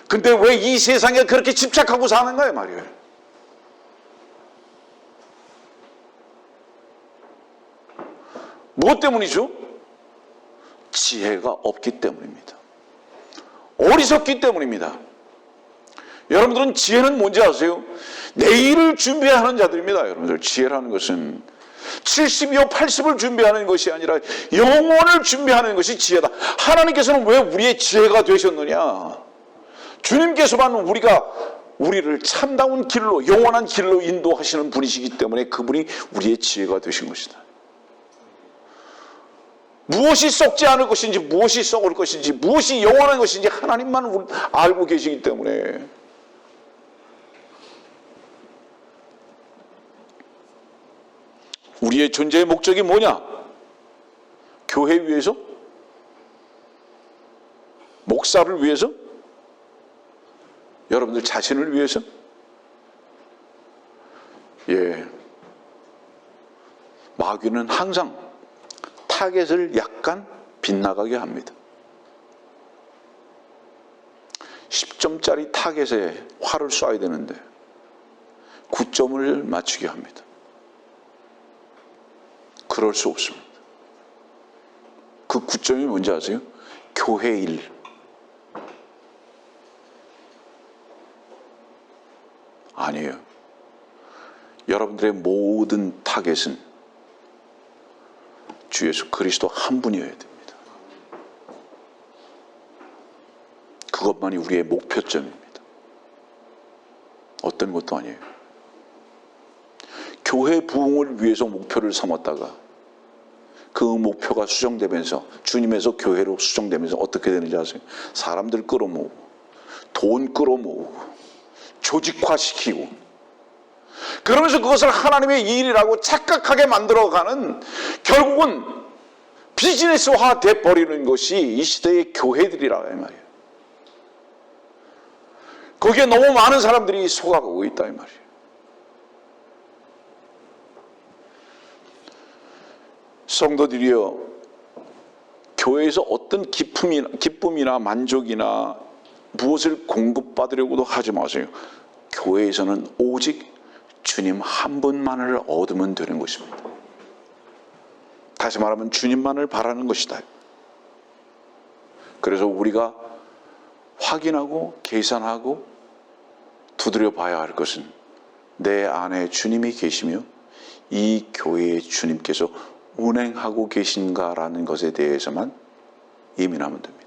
근데 왜 이 세상에 그렇게 집착하고 사는가요, 말이에요? 무엇 때문이죠? 지혜가 없기 때문입니다. 어리석기 때문입니다. 여러분들은 지혜는 뭔지 아세요? 내일을 준비하는 자들입니다. 여러분들, 지혜라는 것은 70이요 80을 준비하는 것이 아니라 영혼을 준비하는 것이 지혜다. 하나님께서는 왜 우리의 지혜가 되셨느냐? 주님께서만 우리를 참다운 길로, 영원한 길로 인도하시는 분이시기 때문에 그분이 우리의 지혜가 되신 것이다. 무엇이 썩지 않을 것인지, 무엇이 썩을 것인지, 무엇이 영원한 것인지 하나님만 알고 계시기 때문에. 우리의 존재의 목적이 뭐냐? 교회 위해서? 목사를 위해서? 여러분들 자신을 위해서? 예. 마귀는 항상 타겟을 약간 빗나가게 합니다. 10점짜리 타겟에 활을 쏴야 되는데 9점을 맞추게 합니다. 그럴 수 없습니다. 그 9점이 뭔지 아세요? 교회 일. 아니에요. 여러분들의 모든 타겟은 주 예수 그리스도 한 분이어야 됩니다. 그것만이 우리의 목표점입니다. 어떤 것도 아니에요. 교회 부흥을 위해서 목표를 삼았다가 그 목표가 수정되면서, 주님에서 교회로 수정되면서 어떻게 되는지 아세요? 사람들 끌어모으고, 돈 끌어모으고, 조직화시키고, 그러면서 그것을 하나님의 일이라고 착각하게 만들어가는, 결국은 비즈니스화 돼버리는 것이 이 시대의 교회들이라 이 말이에요. 거기에 너무 많은 사람들이 속아가고 있다 이 말이에요. 성도들이여, 교회에서 어떤 기쁨이나 만족이나 무엇을 공급받으려고도 하지 마세요. 교회에서는 오직 주님 한 분만을 얻으면 되는 것입니다. 다시 말하면 주님만을 바라는 것이다. 그래서 우리가 확인하고 계산하고 두드려 봐야 할 것은 내 안에 주님이 계시며 이 교회에 주님께서 운행하고 계신가라는 것에 대해서만 예민하면 됩니다.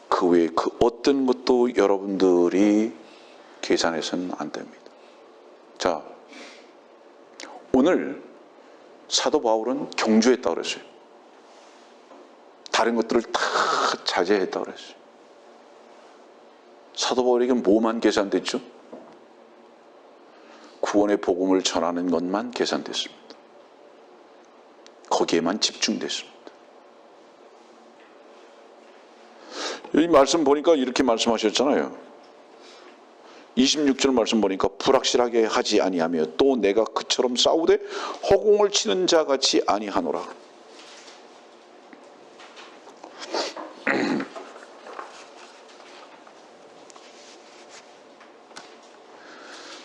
그 외에 그 어떤 것도 여러분들이 계산해서는 안 됩니다. 자, 오늘 사도 바울은 경주했다고 그랬어요. 다른 것들을 다 자제했다고 그랬어요. 사도 바울에게 뭐만 계산됐죠? 구원의 복음을 전하는 것만 계산됐습니다. 거기에만 집중됐습니다. 이 말씀 보니까 이렇게 말씀하셨잖아요. 26절 말씀 보니까 불확실하게 하지 아니하며 또 내가 그처럼 싸우되 허공을 치는 자 같이 아니하노라.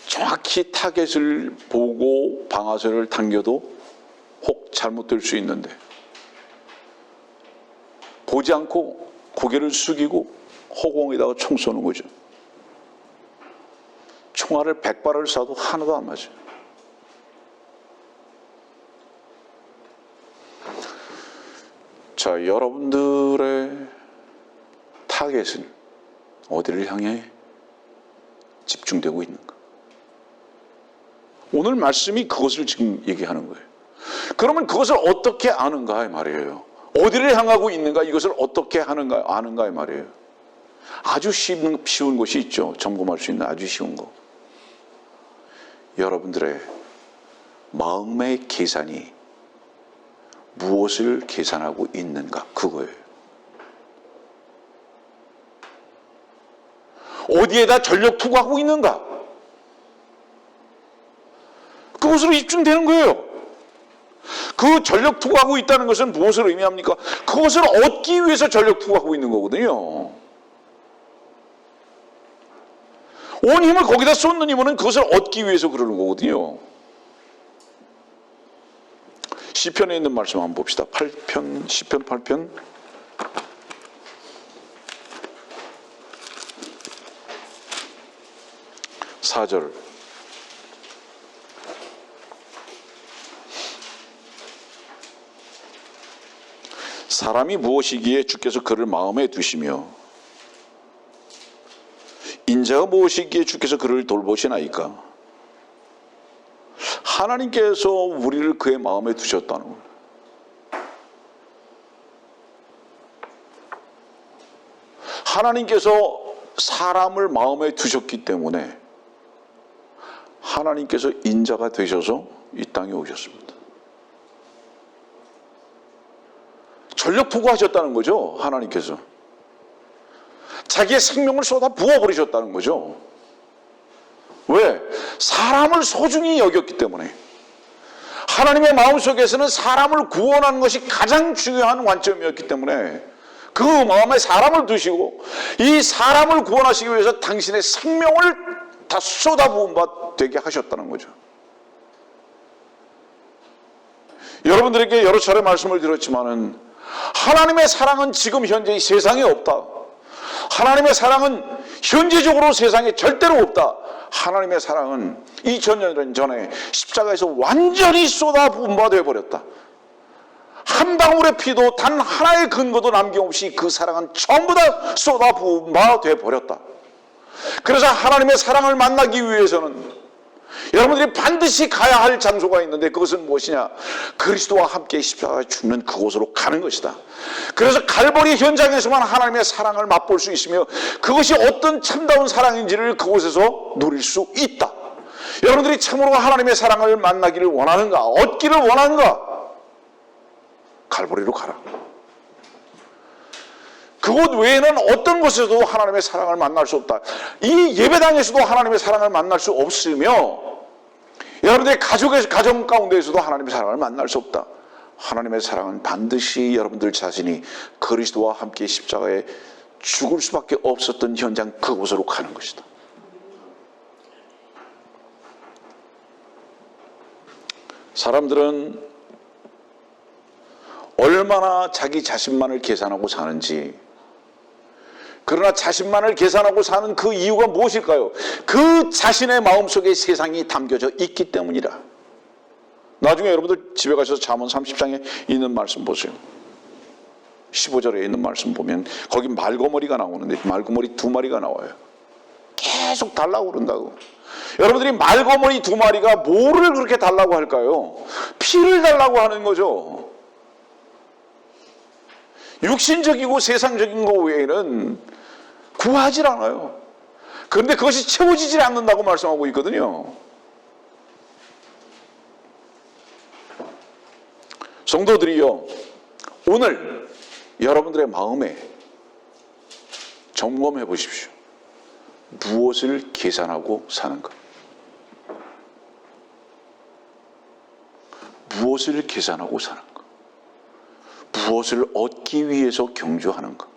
정확히 타겟을 보고 방아쇠를 당겨도 혹 잘못될 수 있는데 보지 않고 고개를 숙이고 허공에다가 총 쏘는 거죠. 총알을 100발을 쏴도 하나도 안 맞아요. 자, 여러분들의 타겟은 어디를 향해 집중되고 있는가? 오늘 말씀이 그것을 지금 얘기하는 거예요. 그러면 그것을 어떻게 아는가 이 말이에요. 어디를 향하고 있는가, 이것을 어떻게 하는가, 아는가 이 말이에요. 아주 쉬운 것이 있죠. 점검할 수 있는 아주 쉬운 거. 여러분들의 마음의 계산이 무엇을 계산하고 있는가, 그거예요. 어디에다 전력 투구하고 있는가, 그것으로 집중되는 거예요. 그 전력 투구하고 있다는 것은 무엇을 의미합니까? 그것을 얻기 위해서 전력 투구하고 있는 거거든요. 온 힘을 거기다 쏟는 이유는 그것을 얻기 위해서 그러는 거거든요. 시편에 있는 말씀 한번 봅시다. 8편, 시편 8편 4절. 사람이 무엇이기에 주께서 그를 마음에 두시며 인자가 무엇이기에 주께서 그를 돌보시나이까? 하나님께서 우리를 그의 마음에 두셨다는 거예요. 하나님께서 사람을 마음에 두셨기 때문에 하나님께서 인자가 되셔서 이 땅에 오셨습니다. 전력 투구하셨다는 거죠. 하나님께서 자기의 생명을 쏟아 부어버리셨다는 거죠. 왜? 사람을 소중히 여겼기 때문에. 하나님의 마음속에서는 사람을 구원하는 것이 가장 중요한 관점이었기 때문에 그 마음에 사람을 두시고 이 사람을 구원하시기 위해서 당신의 생명을 다 쏟아부은 바 되게 하셨다는 거죠. 여러분들에게 여러 차례 말씀을 드렸지만은 하나님의 사랑은 지금 현재 이 세상에 없다. 하나님의 사랑은 현재적으로 세상에 절대로 없다. 하나님의 사랑은 2000년 전에 십자가에서 완전히 쏟아부은 바 되어버렸다. 한 방울의 피도 단 하나의 근거도 남김없이 그 사랑은 전부 다 쏟아부은 바 되어버렸다. 그래서 하나님의 사랑을 만나기 위해서는 여러분들이 반드시 가야 할 장소가 있는데 그것은 무엇이냐? 그리스도와 함께 십자가에 죽는 그곳으로 가는 것이다. 그래서 갈보리 현장에서만 하나님의 사랑을 맛볼 수 있으며 그것이 어떤 참다운 사랑인지를 그곳에서 누릴 수 있다. 여러분들이 참으로 하나님의 사랑을 만나기를 원하는가? 얻기를 원하는가? 갈보리로 가라. 그곳 외에는 어떤 곳에서도 하나님의 사랑을 만날 수 없다. 이 예배당에서도 하나님의 사랑을 만날 수 없으며 여러분들의 가정 가운데에서도 하나님의 사랑을 만날 수 없다. 하나님의 사랑은 반드시 여러분들 자신이 그리스도와 함께 십자가에 죽을 수밖에 없었던 현장 그곳으로 가는 것이다. 사람들은 얼마나 자기 자신만을 계산하고 사는지, 그러나 자신만을 계산하고 사는 그 이유가 무엇일까요? 그 자신의 마음속에 세상이 담겨져 있기 때문이라. 나중에 여러분들 집에 가셔서 잠언 30장에 있는 말씀 보세요. 15절에 있는 말씀 보면 거기 말고머리가 나오는데 말고머리 2마리가 나와요. 계속 달라고 그런다고. 여러분들이 말고머리 2마리가 뭐를 그렇게 달라고 할까요? 피를 달라고 하는 거죠. 육신적이고 세상적인 것 외에는 구하질 않아요. 그런데 그것이 채워지질 않는다고 말씀하고 있거든요. 성도들이요, 오늘 여러분들의 마음에 점검해 보십시오. 무엇을 계산하고 사는가? 무엇을 계산하고 사는가? 무엇을 얻기 위해서 경주하는가?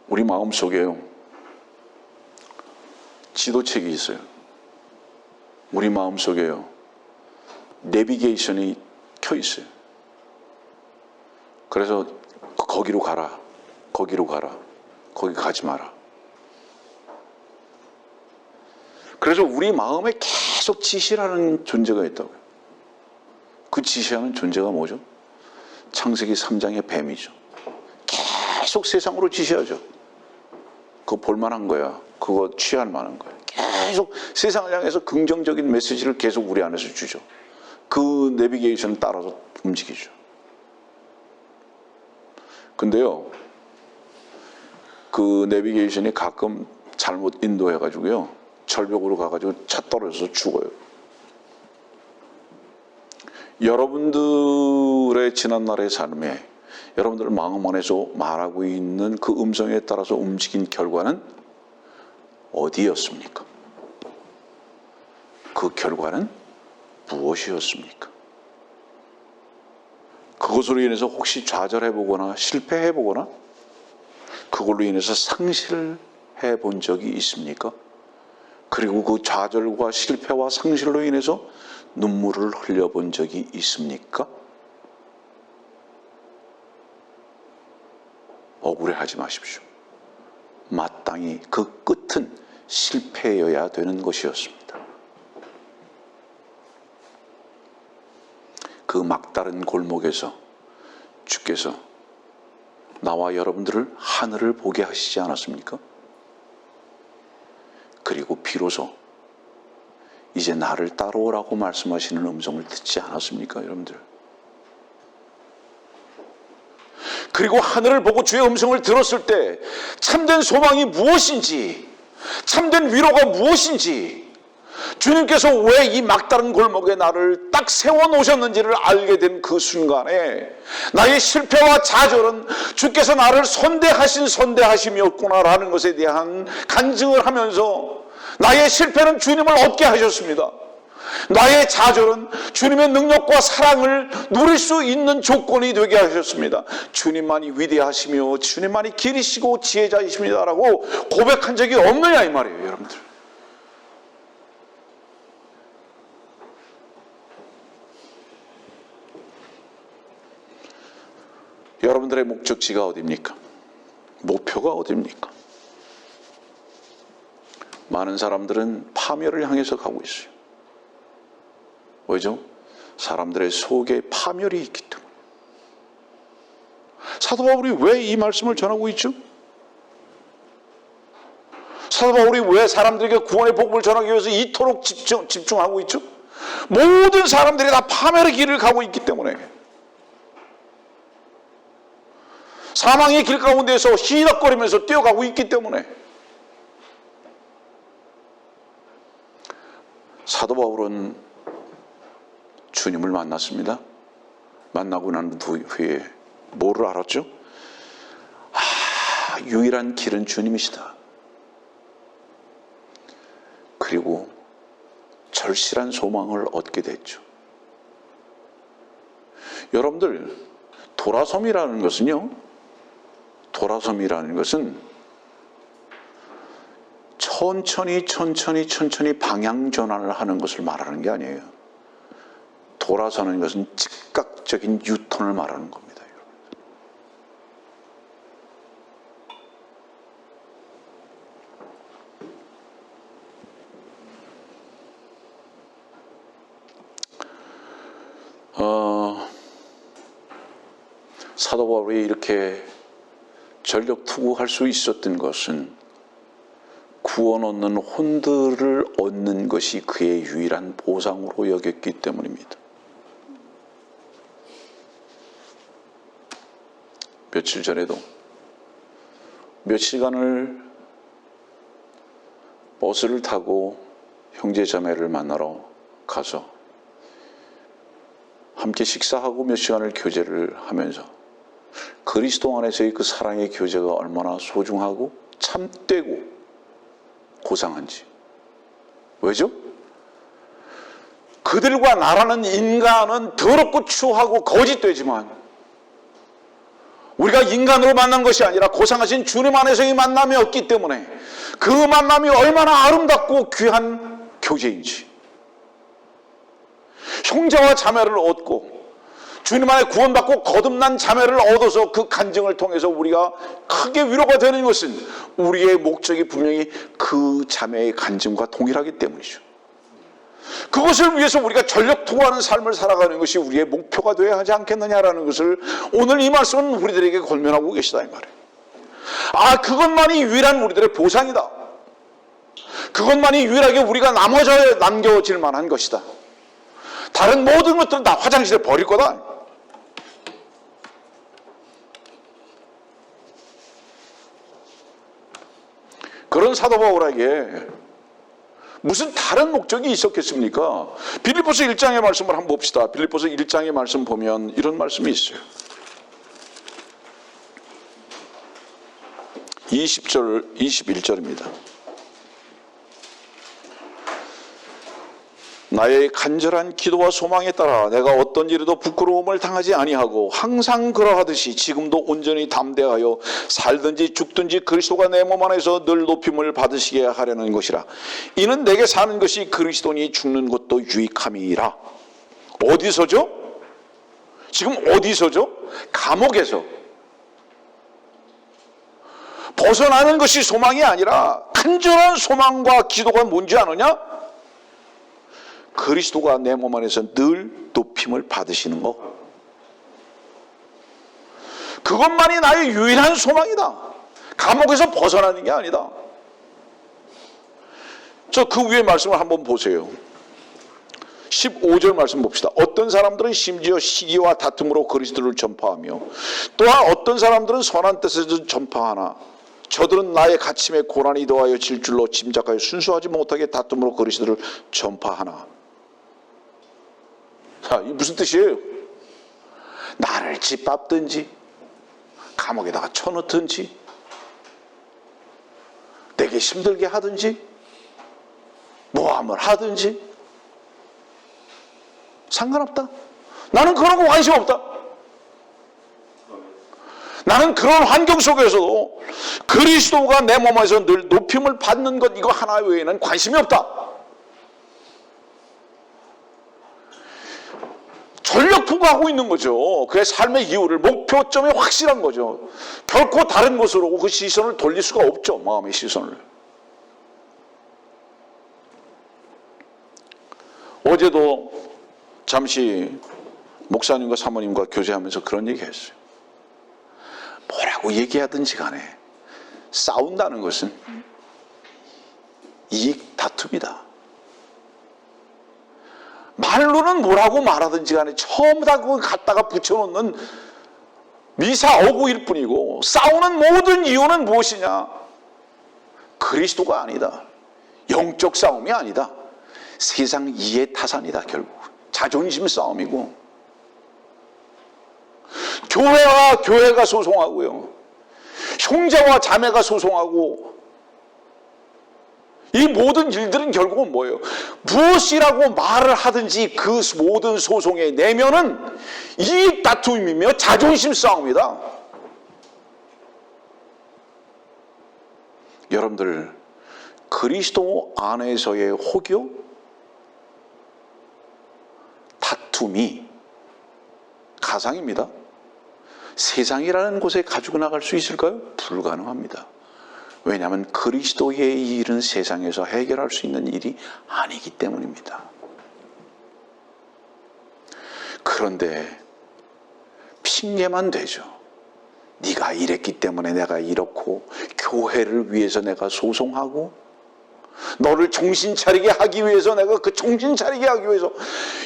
우리 마음속에요, 지도책이 있어요. 우리 마음속에요, 내비게이션이 켜 있어요. 그래서 거기로 가라, 거기로 가라, 거기 가지 마라. 그래서 우리 마음에 계속 지시하는 존재가 있다고요. 그 지시하는 존재가 뭐죠? 창세기 3장의 뱀이죠. 계속 세상으로 지시하죠. 그거 볼만한 거야, 그거 취할 만한 거야. 계속 세상을 향해서 긍정적인 메시지를 계속 우리 안에서 주죠. 그 내비게이션을 따라서 움직이죠. 근데요, 그 내비게이션이 가끔 잘못 인도해가지고요, 절벽으로 가가지고 차 떨어져서 죽어요. 여러분들의 지난날의 삶에 여러분들 마음 안에서 말하고 있는 그 음성에 따라서 움직인 결과는 어디였습니까? 그 결과는 무엇이었습니까? 그것으로 인해서 혹시 좌절해보거나 실패해보거나 그걸로 인해서 상실해 본 적이 있습니까? 그리고 그 좌절과 실패와 상실로 인해서 눈물을 흘려본 적이 있습니까? 억울해하지 마십시오. 마땅히 그 끝은 실패여야 되는 것이었습니다. 그 막다른 골목에서 주께서 나와 여러분들을 하늘을 보게 하시지 않았습니까? 그리고 비로소 이제 나를 따라오라고 말씀하시는 음성을 듣지 않았습니까, 여러분들? 그리고 하늘을 보고 주의 음성을 들었을 때 참된 소망이 무엇인지, 참된 위로가 무엇인지, 주님께서 왜 이 막다른 골목에 나를 딱 세워놓으셨는지를 알게 된 그 순간에 나의 실패와 좌절은 주께서 나를 선대하신 선대하심이었구나라는 것에 대한 간증을 하면서 나의 실패는 주님을 얻게 하셨습니다. 나의 좌절은 주님의 능력과 사랑을 누릴 수 있는 조건이 되게 하셨습니다. 주님만이 위대하시며 주님만이 길이시고 지혜자이십니다라고 고백한 적이 없느냐 이 말이에요, 여러분들. 여러분들의 목적지가 어디입니까? 목표가 어디입니까? 많은 사람들은 파멸을 향해서 가고 있어요. 왜죠? 사람들의 속에 파멸이 있기 때문에. 사도 바울이 왜 이 말씀을 전하고 있죠? 사도 바울이 왜 사람들에게 구원의 복음을 전하기 위해서 이토록 집중하고 있죠? 모든 사람들이 다 파멸의 길을 가고 있기 때문에, 사망의 길 가운데서 희덕거리면서 뛰어가고 있기 때문에. 사도 바울은 주님을 만났습니다. 만나고 난 후에 뭐를 알았죠? 유일한 길은 주님이시다. 그리고 절실한 소망을 얻게 됐죠. 여러분들, 돌아섬이라는 것은요, 돌아섬이라는 것은 천천히 방향 전환을 하는 것을 말하는 게 아니에요. 돌아서는 것은 즉각적인 유턴을 말하는 겁니다. 사도 바울이 이렇게 전력 투구할 수 있었던 것은 구원 얻는 혼들을 얻는 것이 그의 유일한 보상으로 여겼기 때문입니다. 며칠 전에도 며칠간을 버스를 타고 형제자매를 만나러 가서 함께 식사하고 몇 시간을 교제를 하면서 그리스도 안에서의 그 사랑의 교제가 얼마나 소중하고 참되고 고상한지. 왜죠? 그들과 나라는 인간은 더럽고 추하고 거짓되지만 우리가 인간으로 만난 것이 아니라 고상하신 주님 안에서의 만남이었기 때문에 그 만남이 얼마나 아름답고 귀한 교제인지, 형제와 자매를 얻고 주님 안에 구원받고 거듭난 자매를 얻어서 그 간증을 통해서 우리가 크게 위로가 되는 것은 우리의 목적이 분명히 그 자매의 간증과 동일하기 때문이죠. 그것을 위해서 우리가 전력 투구하는 삶을 살아가는 것이 우리의 목표가 되어야 하지 않겠느냐라는 것을 오늘 이 말씀은 우리들에게 권면하고 계시다 이 말이에요. 그것만이 유일한 우리들의 보상이다. 그것만이 유일하게 우리가 남겨질 만한 것이다. 다른 모든 것들은 다 화장실에 버릴 거다. 그런 사도 바울에게 무슨 다른 목적이 있었겠습니까? 빌립보서 1장의 말씀을 한번 봅시다. 빌립보서 1장의 말씀 보면 이런 말씀이 있어요. 20절, 21절입니다. 나의 간절한 기도와 소망에 따라 내가 어떤 일에도 부끄러움을 당하지 아니하고 항상 그러하듯이 지금도 온전히 담대하여 살든지 죽든지 그리스도가 내 몸 안에서 늘 높임을 받으시게 하려는 것이라. 이는 내게 사는 것이 그리스도니 죽는 것도 유익함이라. 어디서죠? 지금 어디서죠? 감옥에서. 벗어나는 것이 소망이 아니라 간절한 소망과 기도가 뭔지 아느냐? 그리스도가 내 몸 안에서 늘 높임을 받으시는 것. 그것만이 나의 유일한 소망이다. 감옥에서 벗어나는 게 아니다. 저 그 위에 말씀을 한번 보세요. 15절 말씀 봅시다. 어떤 사람들은 심지어 시기와 다툼으로 그리스도를 전파하며 또한 어떤 사람들은 선한 뜻에서 전파하나 저들은 나의 갇힘에 고난이 더하여 질 줄로 짐작하여 순수하지 못하게 다툼으로 그리스도를 전파하나. 자, 이게 무슨 뜻이에요? 나를 짓밟든지 감옥에다가 쳐넣든지 내게 힘들게 하든지 모함을 하든지 상관없다. 나는 그런 거 관심 없다. 나는 그런 환경 속에서도 그리스도가 내 몸에서 늘 높임을 받는 것 이거 하나 외에는 관심이 없다. 전력 투구하고 있는 거죠. 그의 삶의 이유를, 목표점이 확실한 거죠. 결코 다른 곳으로 그 시선을 돌릴 수가 없죠. 마음의 시선을. 어제도 잠시 목사님과 사모님과 교제하면서 그런 얘기 했어요. 뭐라고 얘기하든지 간에 싸운다는 것은 이익 다툼이다. 말로는 뭐라고 말하든지 간에 처음 다 그걸 갖다가 붙여놓는 미사오구일 뿐이고 싸우는 모든 이유는 무엇이냐? 그리스도가 아니다. 영적 싸움이 아니다. 세상 이해 타산이다. 결국 자존심 싸움이고 교회가 소송하고요. 형제와 자매가 소송하고, 이 모든 일들은 결국은 뭐예요? 무엇이라고 말을 하든지 그 모든 소송의 내면은 이익 다툼이며 자존심 싸움이다. 여러분들, 그리스도 안에서의 혹여 다툼이 가상입니다. 세상이라는 곳에 가지고 나갈 수 있을까요? 불가능합니다. 왜냐하면 그리스도의 이 일은 세상에서 해결할 수 있는 일이 아니기 때문입니다. 그런데 핑계만 되죠. 네가 이랬기 때문에 내가 이렇고, 교회를 위해서 내가 소송하고, 너를 정신 차리게 하기 위해서 내가 그 정신 차리게 하기 위해서,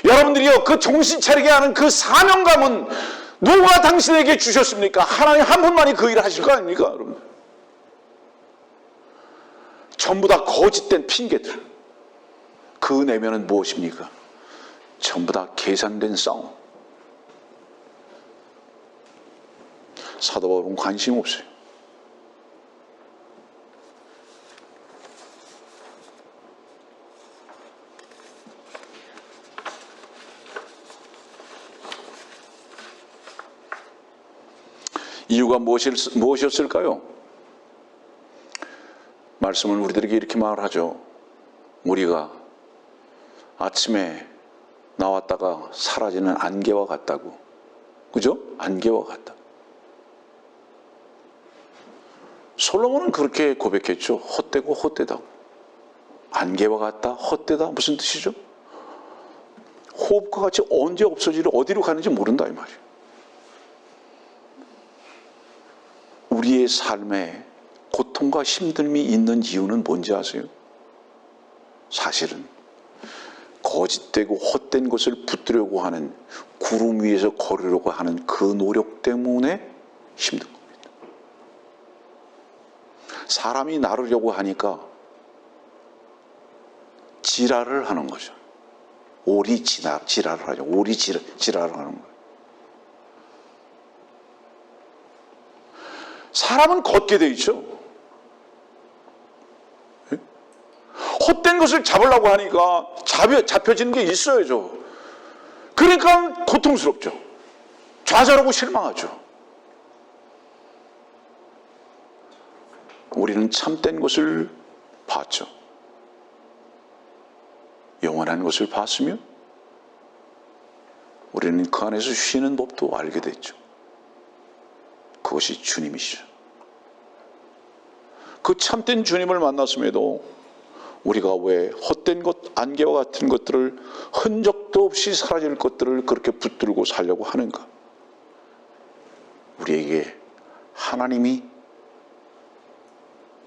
여러분들이요, 그 정신 차리게 하는 그 사명감은 누가 당신에게 주셨습니까? 하나님 한 분만이 그 일을 하실 거 아닙니까? 여러분, 전부 다 거짓된 핑계들. 그 내면은 무엇입니까? 전부 다 계산된 싸움. 사도 바울은 관심 없어요. 이유가 무엇이었을까요? 말씀은 우리들에게 이렇게 말하죠. 우리가 아침에 나왔다가 사라지는 안개와 같다고. 그죠? 안개와 같다. 솔로몬은 그렇게 고백했죠. 헛되고 헛되다고. 안개와 같다, 헛되다. 무슨 뜻이죠? 호흡과 같이 언제 없어지려 어디로 가는지 모른다 이 말이에요. 우리의 삶에 고통과 힘듦이 있는 이유는 뭔지 아세요? 사실은 거짓되고 헛된 것을 붙들려고 하는, 구름 위에서 걸으려고 하는 그 노력 때문에 힘든 겁니다. 사람이 나르려고 하니까 지랄을 하는 거죠. 오리 지랄을 하죠. 오리 지랄을 하는 거예요. 사람은 걷게 돼 있죠. 헛된 것을 잡으려고 하니까 잡혀지는 게 있어야죠. 그러니까 고통스럽죠. 좌절하고 실망하죠. 우리는 참된 것을 봤죠. 영원한 것을 봤으며 우리는 그 안에서 쉬는 법도 알게 됐죠. 그것이 주님이시죠. 그 참된 주님을 만났음에도 우리가 왜 헛된 것, 안개와 같은 것들을, 흔적도 없이 사라질 것들을 그렇게 붙들고 살려고 하는가? 우리에게 하나님이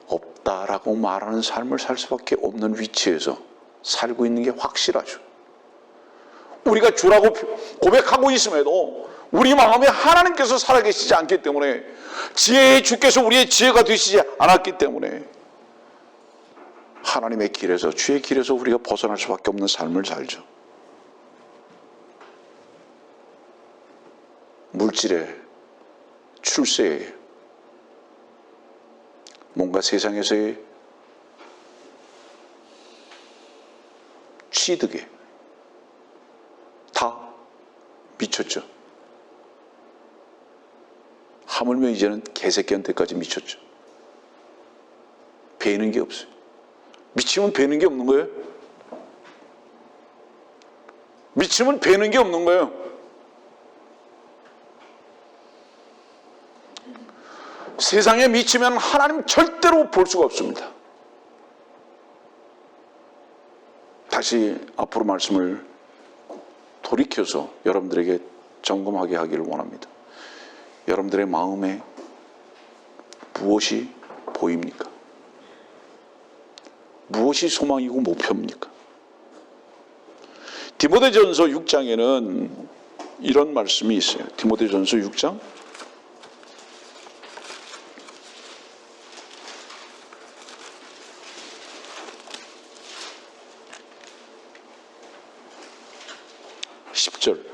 없다라고 말하는 삶을 살 수밖에 없는 위치에서 살고 있는 게 확실하죠. 우리가 주라고 고백하고 있음에도 우리 마음에 하나님께서 살아계시지 않기 때문에, 지혜의 주께서 우리의 지혜가 되시지 않았기 때문에 하나님의 길에서, 주의 길에서 우리가 벗어날 수밖에 없는 삶을 살죠. 물질에, 출세에, 뭔가 세상에서의 취득에 다 미쳤죠. 하물며 이제는 개새끼한테까지 미쳤죠. 배이는 게 없어요. 미치면 배는 게 없는 거예요. 미치면 배는 게 없는 거예요. 세상에 미치면 하나님 절대로 볼 수가 없습니다. 다시 앞으로 말씀을 돌이켜서 여러분들에게 점검하게 하기를 원합니다. 여러분들의 마음에 무엇이 보입니까? 무엇이 소망이고 목표입니까? 디모데전서 6장에는 이런 말씀이 있어요. 디모데전서 6장 10절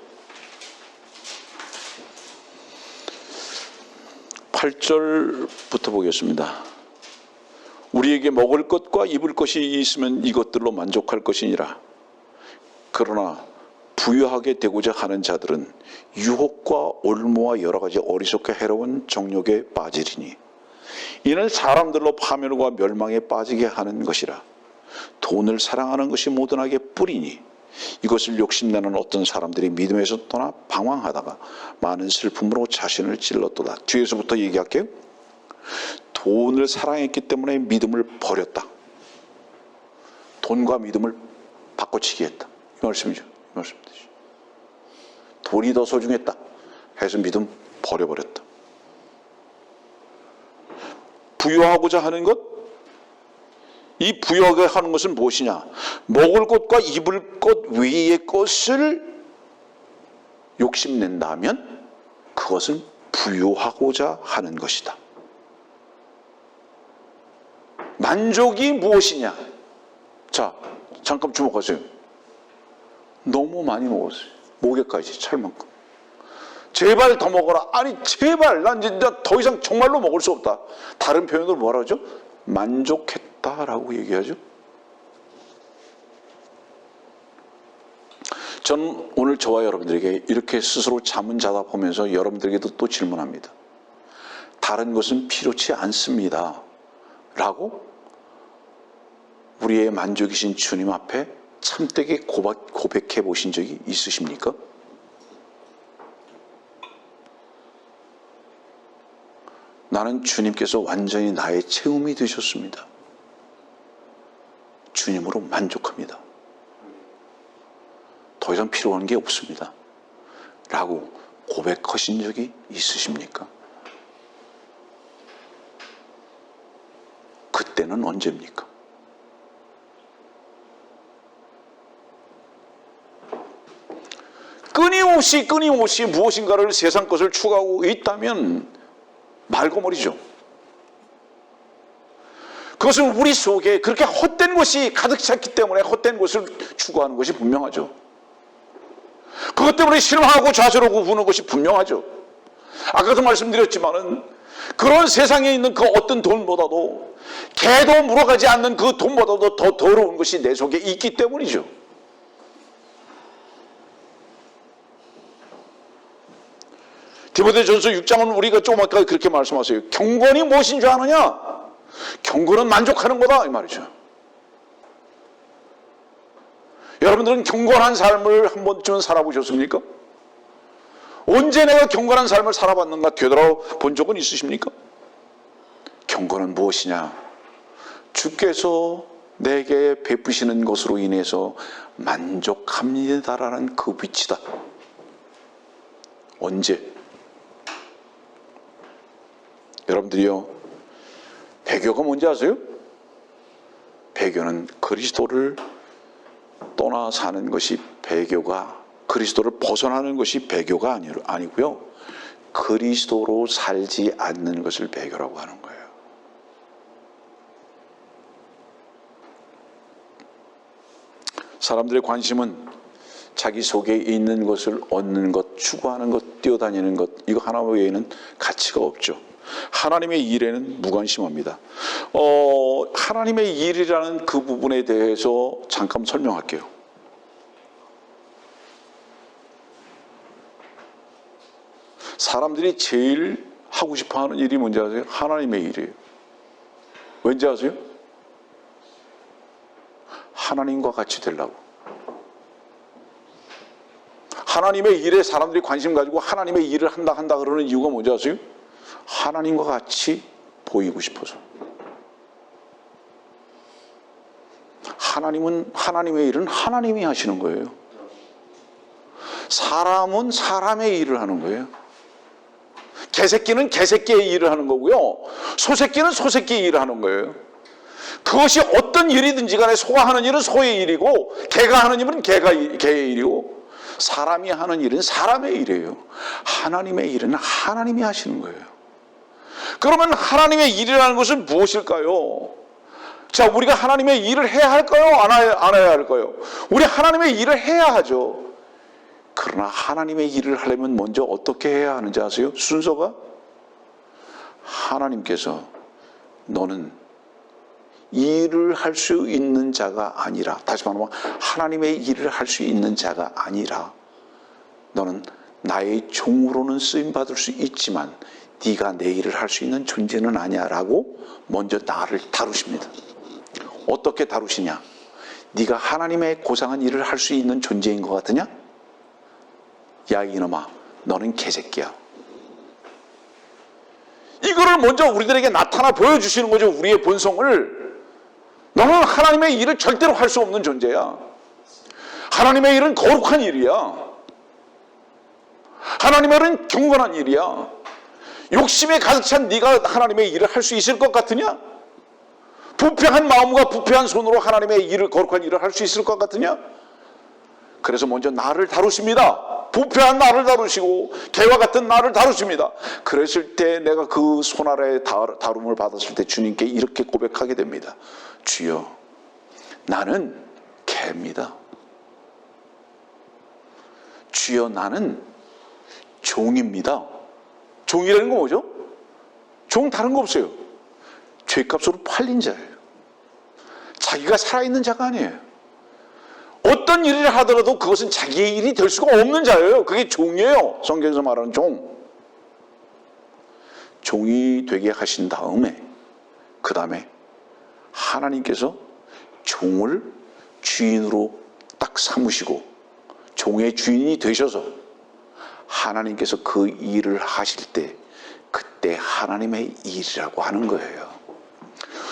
8절부터 보겠습니다. 우리에게 먹을 것과 입을 것이 있으면 이것들로 만족할 것이니라. 그러나 부유하게 되고자 하는 자들은 유혹과 올무와 여러 가지 어리석게 해로운 정욕에 빠지리니 이는 사람들로 파멸과 멸망에 빠지게 하는 것이라. 돈을 사랑하는 것이 모든 악의 뿌리니 이것을 욕심내는 어떤 사람들이 믿음에서 떠나 방황하다가 많은 슬픔으로 자신을 찔렀도다. 뒤에서부터 얘기할게요. 돈을 사랑했기 때문에 믿음을 버렸다. 돈과 믿음을 바꿔치기 했다. 이 말씀이죠. 이 말씀이죠. 돈이 더 소중했다 해서 믿음 버려버렸다. 부유하고자 하는 것, 이 부유하게 하는 것은 무엇이냐? 먹을 것과 입을 것 외의 것을 욕심낸다면 그것은 부유하고자 하는 것이다. 만족이 무엇이냐? 자, 잠깐 주목하세요. 너무 많이 먹었어요. 목에까지 찰 만큼. 제발 더 먹어라. 아니 제발 난 진짜 더 이상 정말로 먹을 수 없다. 다른 표현으로 뭐라 하죠? 만족했다라고 얘기하죠. 저는 오늘 저와 여러분들에게 이렇게 스스로 자문자답하면서 여러분들에게도 또 질문합니다. 다른 것은 필요치 않습니다 라고 우리의 만족이신 주님 앞에 참되게 고백해 보신 적이 있으십니까? 나는 주님께서 완전히 나의 채움이 되셨습니다. 주님으로 만족합니다. 더 이상 필요한 게 없습니다. 라고 고백하신 적이 있으십니까? 그때는 언제입니까? 끊임없이 무엇인가를 세상 것을 추구하고 있다면 말고머리죠. 그것은 우리 속에 그렇게 헛된 것이 가득 찼기 때문에 헛된 것을 추구하는 것이 분명하죠. 그것 때문에 실망하고 좌절하고 우는 것이 분명하죠. 아까도 말씀드렸지만은 그런 세상에 있는 그 어떤 돈보다도 개도 물어가지 않는 그 돈보다도 더 더러운 것이 내 속에 있기 때문이죠. 디모데전서 6장은 우리가 조금 아까 그렇게 말씀하세요. 경건이 무엇인 줄 아느냐? 경건은 만족하는 거다 이 말이죠. 여러분들은 경건한 삶을 한 번쯤은 살아보셨습니까? 언제 내가 경건한 삶을 살아봤는가 되돌아본 적은 있으십니까? 경건은 무엇이냐? 주께서 내게 베푸시는 것으로 인해서 만족합니다라는 그 위치다. 언제? 여러분들이요, 배교가 뭔지 아세요? 배교는 그리스도를 떠나 사는 것이 배교가, 그리스도를 벗어나는 것이 배교가 아니고요, 그리스도로 살지 않는 것을 배교라고 하는 거예요. 사람들의 관심은 자기 속에 있는 것을 얻는 것, 추구하는 것, 뛰어다니는 것, 이거 하나 외에는 가치가 없죠. 하나님의 일에는 무관심합니다. 하나님의 일이라는 그 부분에 대해서 잠깐 설명할게요. 사람들이 제일 하고 싶어하는 일이 뭔지 아세요? 하나님의 일이에요. 왠지 아세요? 하나님과 같이 되려고. 하나님의 일에 사람들이 관심 가지고 하나님의 일을 한다 그러는 이유가 뭔지 아세요? 하나님과 같이 보이고 싶어서. 하나님의 일은 하나님이 하시는 거예요. 사람은 사람의 일을 하는 거예요. 개새끼는 개새끼의 일을 하는 거고요, 소새끼는 소새끼의 일을 하는 거예요. 그것이 어떤 일이든지 간에 소가 하는 일은 소의 일이고 개가 하는 일은 개의 일이고 사람이 하는 일은 사람의 일이에요. 하나님의 일은 하나님이 하시는 거예요. 그러면 하나님의 일이라는 것은 무엇일까요? 자, 우리가 하나님의 일을 해야 할까요? 안 해야 할까요? 우리 하나님의 일을 해야 하죠. 그러나 하나님의 일을 하려면 먼저 어떻게 해야 하는지 아세요? 순서가 하나님께서 너는 일을 할 수 있는 자가 아니라, 다시 말하면 하나님의 일을 할 수 있는 자가 아니라 너는 나의 종으로는 쓰임받을 수 있지만 네가 내 일을 할 수 있는 존재는 아니야 라고 먼저 나를 다루십니다. 어떻게 다루시냐? 네가 하나님의 고상한 일을 할 수 있는 존재인 것 같으냐? 야 이놈아, 너는 개새끼야. 이거를 먼저 우리들에게 나타나 보여주시는 거죠. 우리의 본성을. 너는 하나님의 일을 절대로 할 수 없는 존재야. 하나님의 일은 거룩한 일이야. 하나님의 일은 경건한 일이야. 욕심에 가득 찬 네가 하나님의 일을 할 수 있을 것 같으냐? 부패한 마음과 부패한 손으로 하나님의 일을, 거룩한 일을 할 수 있을 것 같으냐? 그래서 먼저 나를 다루십니다. 부패한 나를 다루시고 개와 같은 나를 다루십니다. 그랬을 때 내가 그 손 아래에 다룸을 받았을 때 주님께 이렇게 고백하게 됩니다. 주여, 나는 개입니다. 주여, 나는 종입니다. 종이라는 건 뭐죠? 종 다른 거 없어요. 죄값으로 팔린 자예요. 자기가 살아있는 자가 아니에요. 어떤 일을 하더라도 그것은 자기의 일이 될 수가 없는 자예요. 그게 종이에요. 성경에서 말하는 종. 종이 되게 하신 다음에, 그 다음에 하나님께서 종을 주인으로 딱 삼으시고 종의 주인이 되셔서 하나님께서 그 일을 하실 때 그때 하나님의 일이라고 하는 거예요.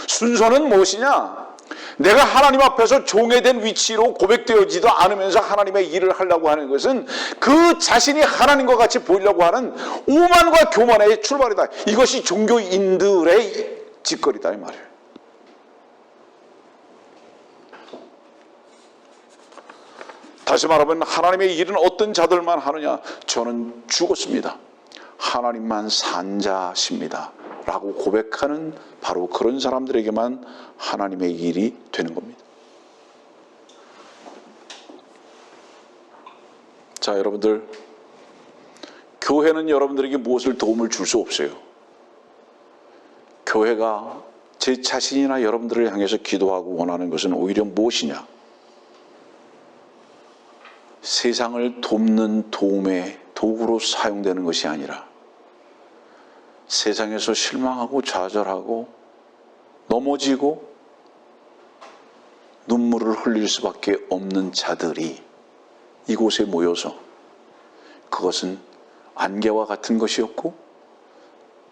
순서는 무엇이냐? 내가 하나님 앞에서 종에 된 위치로 고백되어지도 않으면서 하나님의 일을 하려고 하는 것은 그 자신이 하나님과 같이 보이려고 하는 오만과 교만의 출발이다. 이것이 종교인들의 짓거리다 이 말이에요. 다시 말하면 하나님의 일은 어떤 자들만 하느냐? 저는 죽었습니다. 하나님만 산 자십니다 라고 고백하는 바로 그런 사람들에게만 하나님의 일이 되는 겁니다. 자, 여러분들, 교회는 여러분들에게 무엇을 도움을 줄 수 없어요. 교회가 제 자신이나 여러분들을 향해서 기도하고 원하는 것은 오히려 무엇이냐? 세상을 돕는 도움의 도구로 사용되는 것이 아니라 세상에서 실망하고 좌절하고 넘어지고 눈물을 흘릴 수밖에 없는 자들이 이곳에 모여서 그것은 안개와 같은 것이었고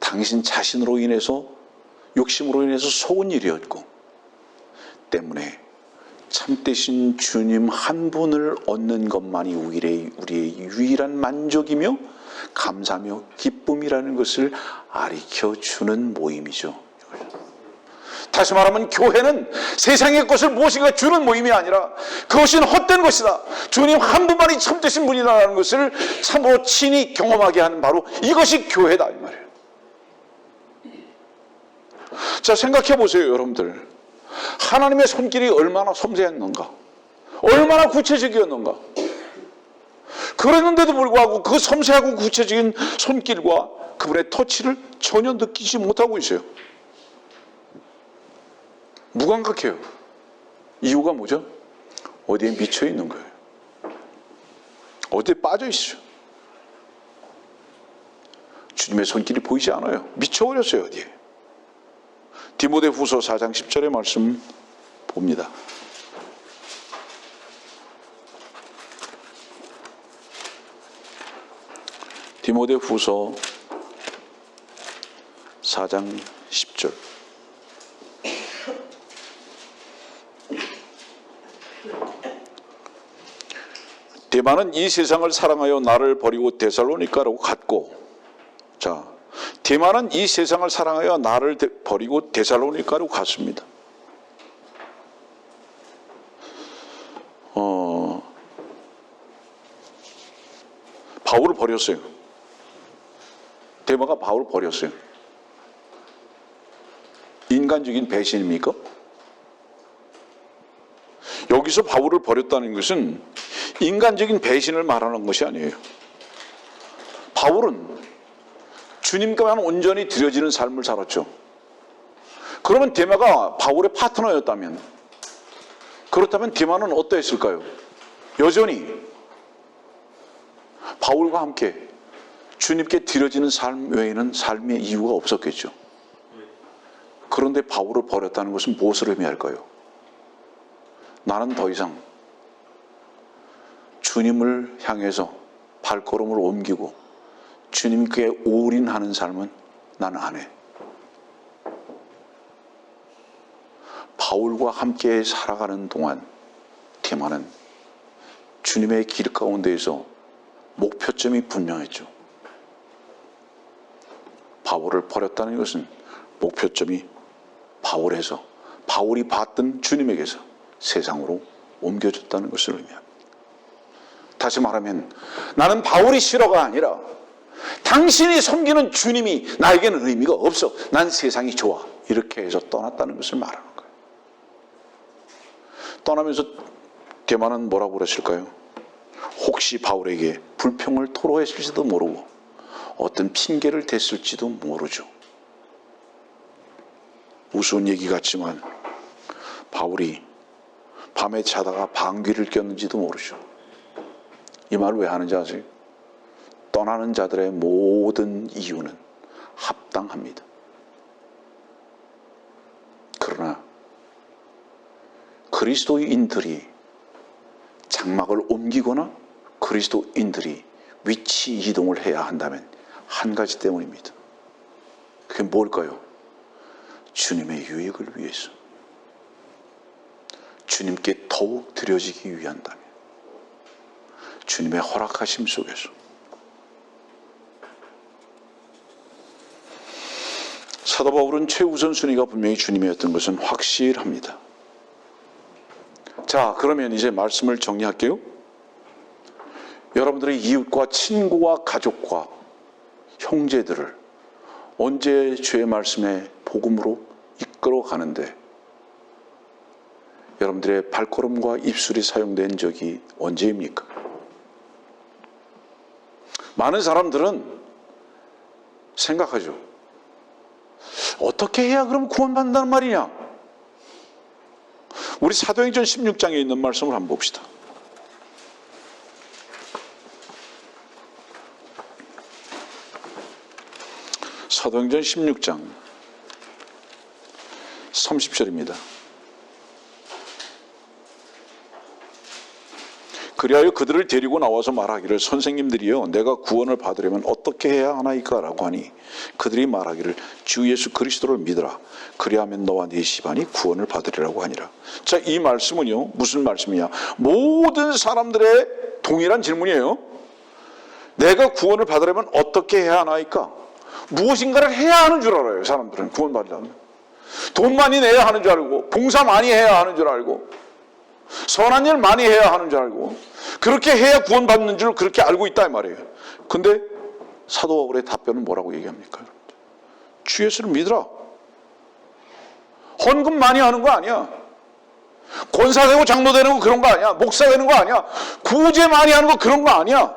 당신 자신으로 인해서 욕심으로 인해서 속은 일이었고 때문에 참되신 주님 한 분을 얻는 것만이 우리의 유일한 만족이며 감사며 기쁨이라는 것을 가르쳐주는 모임이죠. 다시 말하면 교회는 세상의 것을 무엇인가 주는 모임이 아니라 그것은 헛된 것이다. 주님 한 분만이 참되신 분이라는 것을 참으로 친히 경험하게 하는 바로 이것이 교회다 이 말이에요. 자, 생각해 보세요, 여러분들. 하나님의 손길이 얼마나 섬세했는가, 얼마나 구체적이었는가. 그랬는데도 불구하고 그 섬세하고 구체적인 손길과 그분의 터치를 전혀 느끼지 못하고 있어요. 무감각해요. 이유가 뭐죠? 어디에 미쳐 있는 거예요. 어디에 빠져 있어요. 주님의 손길이 보이지 않아요. 미쳐버렸어요. 어디에. 디모데후서 4장 10절의 말씀 봅니다. 디모데후서 4장 10절. 데마는 이 세상을 사랑하여 나를 버리고 데살로니가로 갔고, 자, 데마는 이 세상을 사랑하여 나를 버리고 데살로니가로 갔습니다. 바울을 버렸어요. 데마가 바울을 버렸어요. 인간적인 배신입니까? 여기서 바울을 버렸다는 것은 인간적인 배신을 말하는 것이 아니에요. 바울은 주님께만 온전히 드려지는 삶을 살았죠. 그러면 데마가 바울의 파트너였다면, 그렇다면 데마는 어떠했을까요? 여전히 바울과 함께 주님께 드려지는 삶 외에는 삶의 이유가 없었겠죠. 그런데 바울을 버렸다는 것은 무엇을 의미할까요? 나는 더 이상 주님을 향해서 발걸음을 옮기고 주님께 올인하는 삶은 나는 안 해. 바울과 함께 살아가는 동안 데마는 주님의 길 가운데에서 목표점이 분명했죠. 바울을 버렸다는 것은 목표점이 바울에서, 바울이 봤던 주님에게서 세상으로 옮겨졌다는 것을 의미합니다. 다시 말하면 나는 바울이 싫어가 아니라 당신이 섬기는 주님이 나에게는 의미가 없어. 난 세상이 좋아. 이렇게 해서 떠났다는 것을 말하는 거예요. 떠나면서 데마는 뭐라고 그랬을까요? 혹시 바울에게 불평을 토로했을지도 모르고 어떤 핑계를 댔을지도 모르죠. 우스운 얘기 같지만 바울이 밤에 자다가 방귀를 꼈는지도 모르죠. 이 말을 왜 하는지 아세요? 떠나는 자들의 모든 이유는 합당합니다. 그러나 그리스도인들이 장막을 옮기거나 그리스도인들이 위치 이동을 해야 한다면 한 가지 때문입니다. 그게 뭘까요? 주님의 유익을 위해서, 주님께 더욱 드려지기 위한다면, 주님의 허락하심 속에서. 사도 바울은 최우선 순위가 분명히 주님이었던 것은 확실합니다. 자, 그러면 이제 말씀을 정리할게요. 여러분들의 이웃과 친구와 가족과 형제들을 언제 주의 말씀의 복음으로 이끌어 가는데 여러분들의 발걸음과 입술이 사용된 적이 언제입니까? 많은 사람들은 생각하죠. 어떻게 해야 그럼 구원받는다는 말이냐? 우리 사도행전 16장에 있는 말씀을 한번 봅시다. 사도행전 16장 30절입니다. 그리하여 그들을 데리고 나와서 말하기를 선생님들이여 내가 구원을 받으려면 어떻게 해야 하나이까? 라고 하니 그들이 말하기를 주 예수 그리스도를 믿으라. 그리하면 너와 네 집안이 구원을 받으리라고 하니라. 자, 이 말씀은요 무슨 말씀이냐? 모든 사람들의 동일한 질문이에요. 내가 구원을 받으려면 어떻게 해야 하나이까? 무엇인가를 해야 하는 줄 알아요. 사람들은 구원받으려면 돈 많이 내야 하는 줄 알고, 봉사 많이 해야 하는 줄 알고, 선한 일 많이 해야 하는 줄 알고, 그렇게 해야 구원받는 줄 그렇게 알고 있다 이 말이에요. 근데 사도 바울의 답변은 뭐라고 얘기합니까? 주 예수를 믿으라. 헌금 많이 하는 거 아니야. 권사 되고 장로 되는 거 그런 거 아니야. 목사 되는 거 아니야. 구제 많이 하는 거 그런 거 아니야.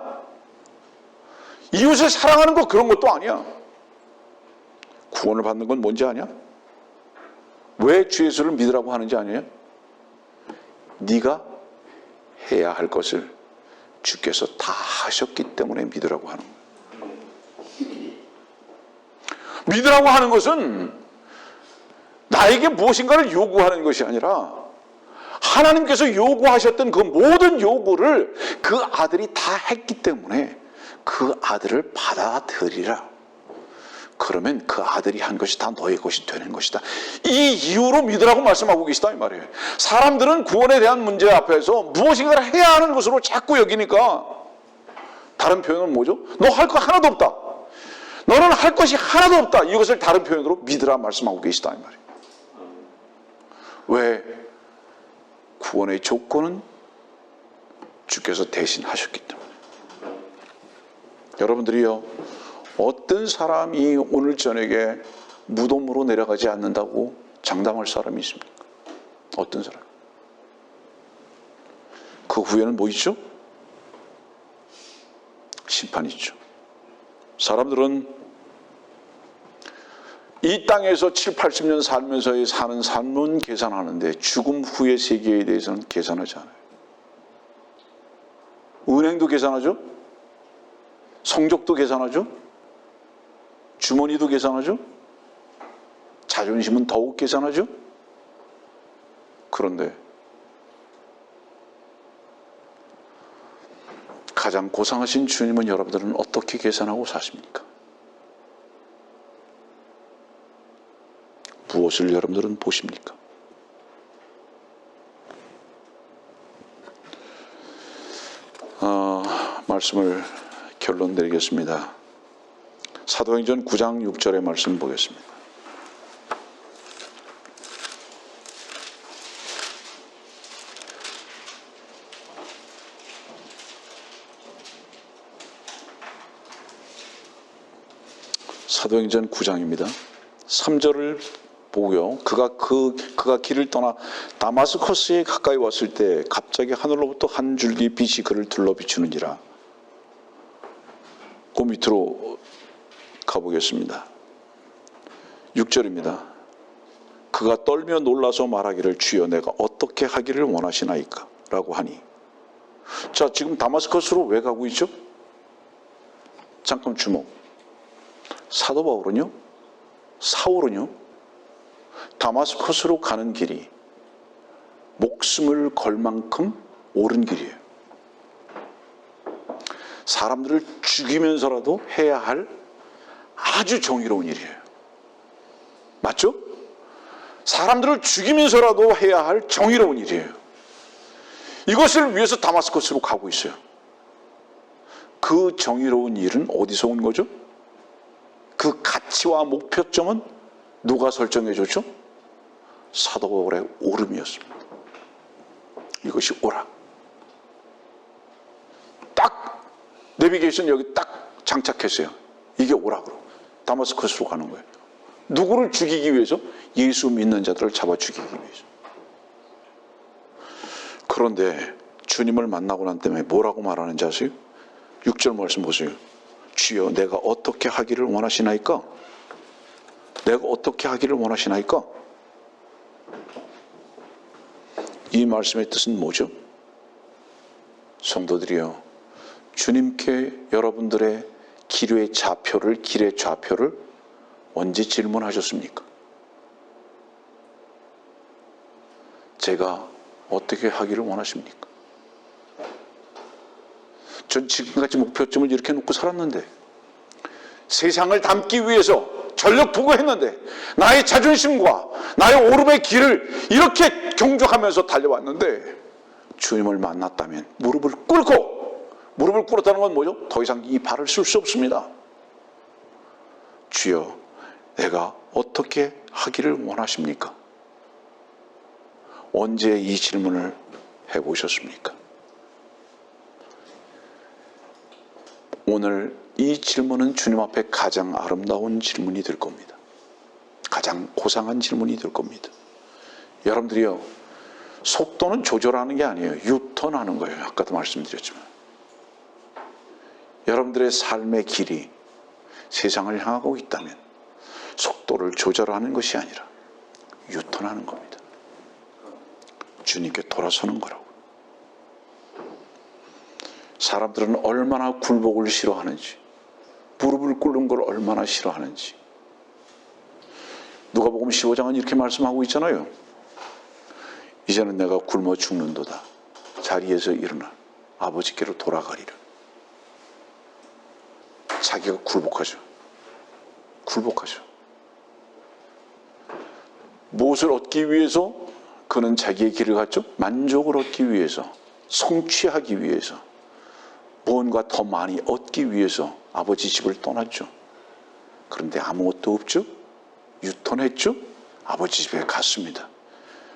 이웃을 사랑하는 거 그런 것도 아니야. 구원을 받는 건 뭔지 아냐? 왜 주 예수를 믿으라고 하는지 아니에요? 네가 해야 할 것을 주께서 다 하셨기 때문에 믿으라고 하는 거예요. 믿으라고 하는 것은 나에게 무엇인가를 요구하는 것이 아니라 하나님께서 요구하셨던 그 모든 요구를 그 아들이 다 했기 때문에 그 아들을 받아들이라. 그러면 그 아들이 한 것이 다 너의 것이 되는 것이다. 이 이유로 믿으라고 말씀하고 계시다 이 말이에요. 사람들은 구원에 대한 문제 앞에서 무엇인가를 해야 하는 것으로 자꾸 여기니까 다른 표현은 뭐죠? 너 할 거 하나도 없다. 너는 할 것이 하나도 없다. 이것을 다른 표현으로 믿으라 말씀하고 계시다 이 말이에요. 왜? 구원의 조건은 주께서 대신 하셨기 때문에. 여러분들이요, 어떤 사람이 오늘 저녁에 무덤으로 내려가지 않는다고 장담할 사람이 있습니까? 어떤 사람? 그 후에는 뭐 있죠? 심판이 있죠. 사람들은 이 땅에서 7, 80년 살면서 사는 삶은 계산하는데 죽음 후의 세계에 대해서는 계산하지 않아요. 은행도 계산하죠? 성적도 계산하죠? 주머니도 계산하죠? 자존심은 더욱 계산하죠? 그런데 가장 고상하신 주님은 여러분들은 어떻게 계산하고 사십니까? 무엇을 여러분들은 보십니까? 말씀을 결론 내리겠습니다. 사도행전 9장 6절의 말씀 보겠습니다. 사도행전 9장입니다. 3절을 보고요. 그가 길을 떠나 다마스커스에 가까이 왔을 때 갑자기 하늘로부터 한 줄기 빛이 그를 둘러 비추는지라. 그 밑으로 가보겠습니다. 6절입니다. 그가 떨며 놀라서 말하기를 주여 내가 어떻게 하기를 원하시나이까? 라고 하니. 자, 지금 다마스커스로 왜 가고 있죠? 잠깐 주목. 사도 바울은요? 사울은요? 다마스커스로 가는 길이 목숨을 걸 만큼 옳은 길이에요. 사람들을 죽이면서라도 해야 할 아주 정의로운 일이에요. 맞죠? 사람들을 죽이면서라도 해야 할 정의로운 일이에요. 이것을 위해서 다마스커스로 가고 있어요. 그 정의로운 일은 어디서 온 거죠? 그 가치와 목표점은 누가 설정해 줬죠? 사도 바울의 오름이었습니다. 이것이 오라. 딱 내비게이션 여기 딱 장착했어요. 이게 오락으로 다마스커스로 가는 거예요. 누구를 죽이기 위해서? 예수 믿는 자들을 잡아 죽이기 위해서. 그런데 주님을 만나고 난 다음에 뭐라고 말하는지 아세요? 6절 말씀 보세요. 주여 내가 어떻게 하기를 원하시나이까? 내가 어떻게 하기를 원하시나이까? 이 말씀의 뜻은 뭐죠? 성도들이여, 주님께 여러분들의 길의 좌표를 언제 질문하셨습니까? 제가 어떻게 하기를 원하십니까? 전 지금까지 목표점을 이렇게 놓고 살았는데, 세상을 담기 위해서 전력 투구했는데, 나의 자존심과 나의 오름의 길을 이렇게 경주하면서 달려왔는데, 주님을 만났다면 무릎을 꿇었다는 건 뭐죠? 더 이상 이 발을 쓸 수 없습니다. 주여, 내가 어떻게 하기를 원하십니까? 언제 이 질문을 해보셨습니까? 오늘 이 질문은 주님 앞에 가장 아름다운 질문이 될 겁니다. 가장 고상한 질문이 될 겁니다. 여러분들이요, 속도는 조절하는 게 아니에요. 유턴하는 거예요. 아까도 말씀드렸지만. 여러분들의 삶의 길이 세상을 향하고 있다면 속도를 조절하는 것이 아니라 유턴하는 겁니다. 주님께 돌아서는 거라고. 사람들은 얼마나 굴복을 싫어하는지, 무릎을 꿇는 걸 얼마나 싫어하는지. 누가복음 15장은 이렇게 말씀하고 있잖아요. 이제는 내가 굶어 죽는도다. 자리에서 일어나 아버지께로 돌아가리라. 자기가 굴복하죠. 무엇을 얻기 위해서? 그는 자기의 길을 갔죠. 만족을 얻기 위해서, 성취하기 위해서, 무언가 더 많이 얻기 위해서 아버지 집을 떠났죠. 그런데 아무것도 없죠. 유턴했죠. 아버지 집에 갔습니다.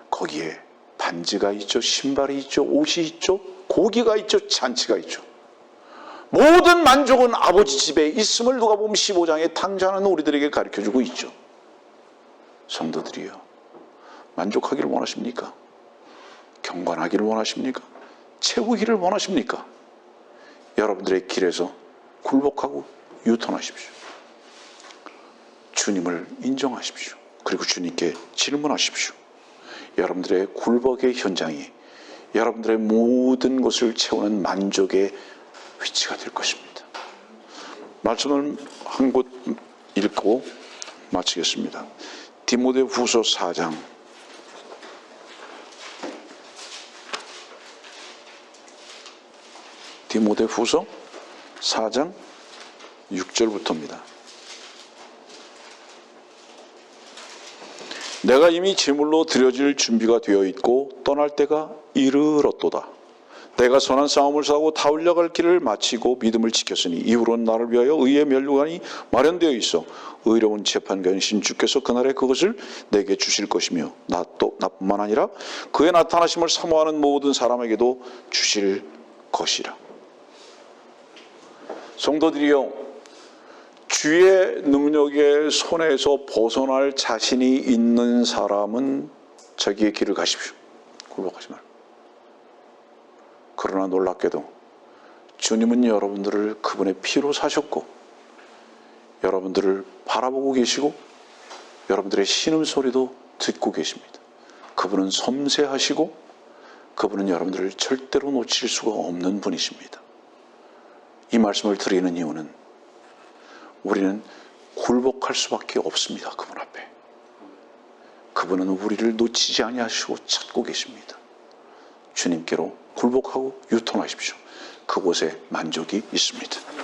거기에 반지가 있죠, 신발이 있죠, 옷이 있죠, 고기가 있죠, 잔치가 있죠. 모든 만족은 아버지 집에 있음을 누가복음 15장에 탕자하는 우리들에게 가르쳐주고 있죠. 성도들이요, 만족하기를 원하십니까? 경건하기를 원하십니까? 채우기를 원하십니까? 여러분들의 길에서 굴복하고 유턴하십시오. 주님을 인정하십시오. 그리고 주님께 질문하십시오. 여러분들의 굴복의 현장이 여러분들의 모든 것을 채우는 만족의 위치가 될 것입니다. 말씀을 한 곳 읽고 마치겠습니다. 디모데후서 4장 6절부터입니다. 내가 이미 제물로 드려질 준비가 되어 있고 떠날 때가 이르렀도다. 내가 선한 싸움을 싸우고 다 올라갈 길을 마치고 믿음을 지켰으니 이후로는 나를 위하여 의의 면류관이 마련되어 있어 의로운 재판관이신 주께서 그날에 그것을 내게 주실 것이며 나뿐만 아니라 그의 나타나심을 사모하는 모든 사람에게도 주실 것이라. 성도들이여, 주의 능력의 손에서 벗어날 자신이 있는 사람은 자기의 길을 가십시오. 굴복하지 말고. 그러나 놀랍게도 주님은 여러분들을 그분의 피로 사셨고 여러분들을 바라보고 계시고 여러분들의 신음소리도 듣고 계십니다. 그분은 섬세하시고 그분은 여러분들을 절대로 놓칠 수가 없는 분이십니다. 이 말씀을 드리는 이유는 우리는 굴복할 수밖에 없습니다. 그분 앞에. 그분은 우리를 놓치지 아니하시고 찾고 계십니다. 주님께로 굴복하고 유턴하십시오. 그곳에 만족이 있습니다.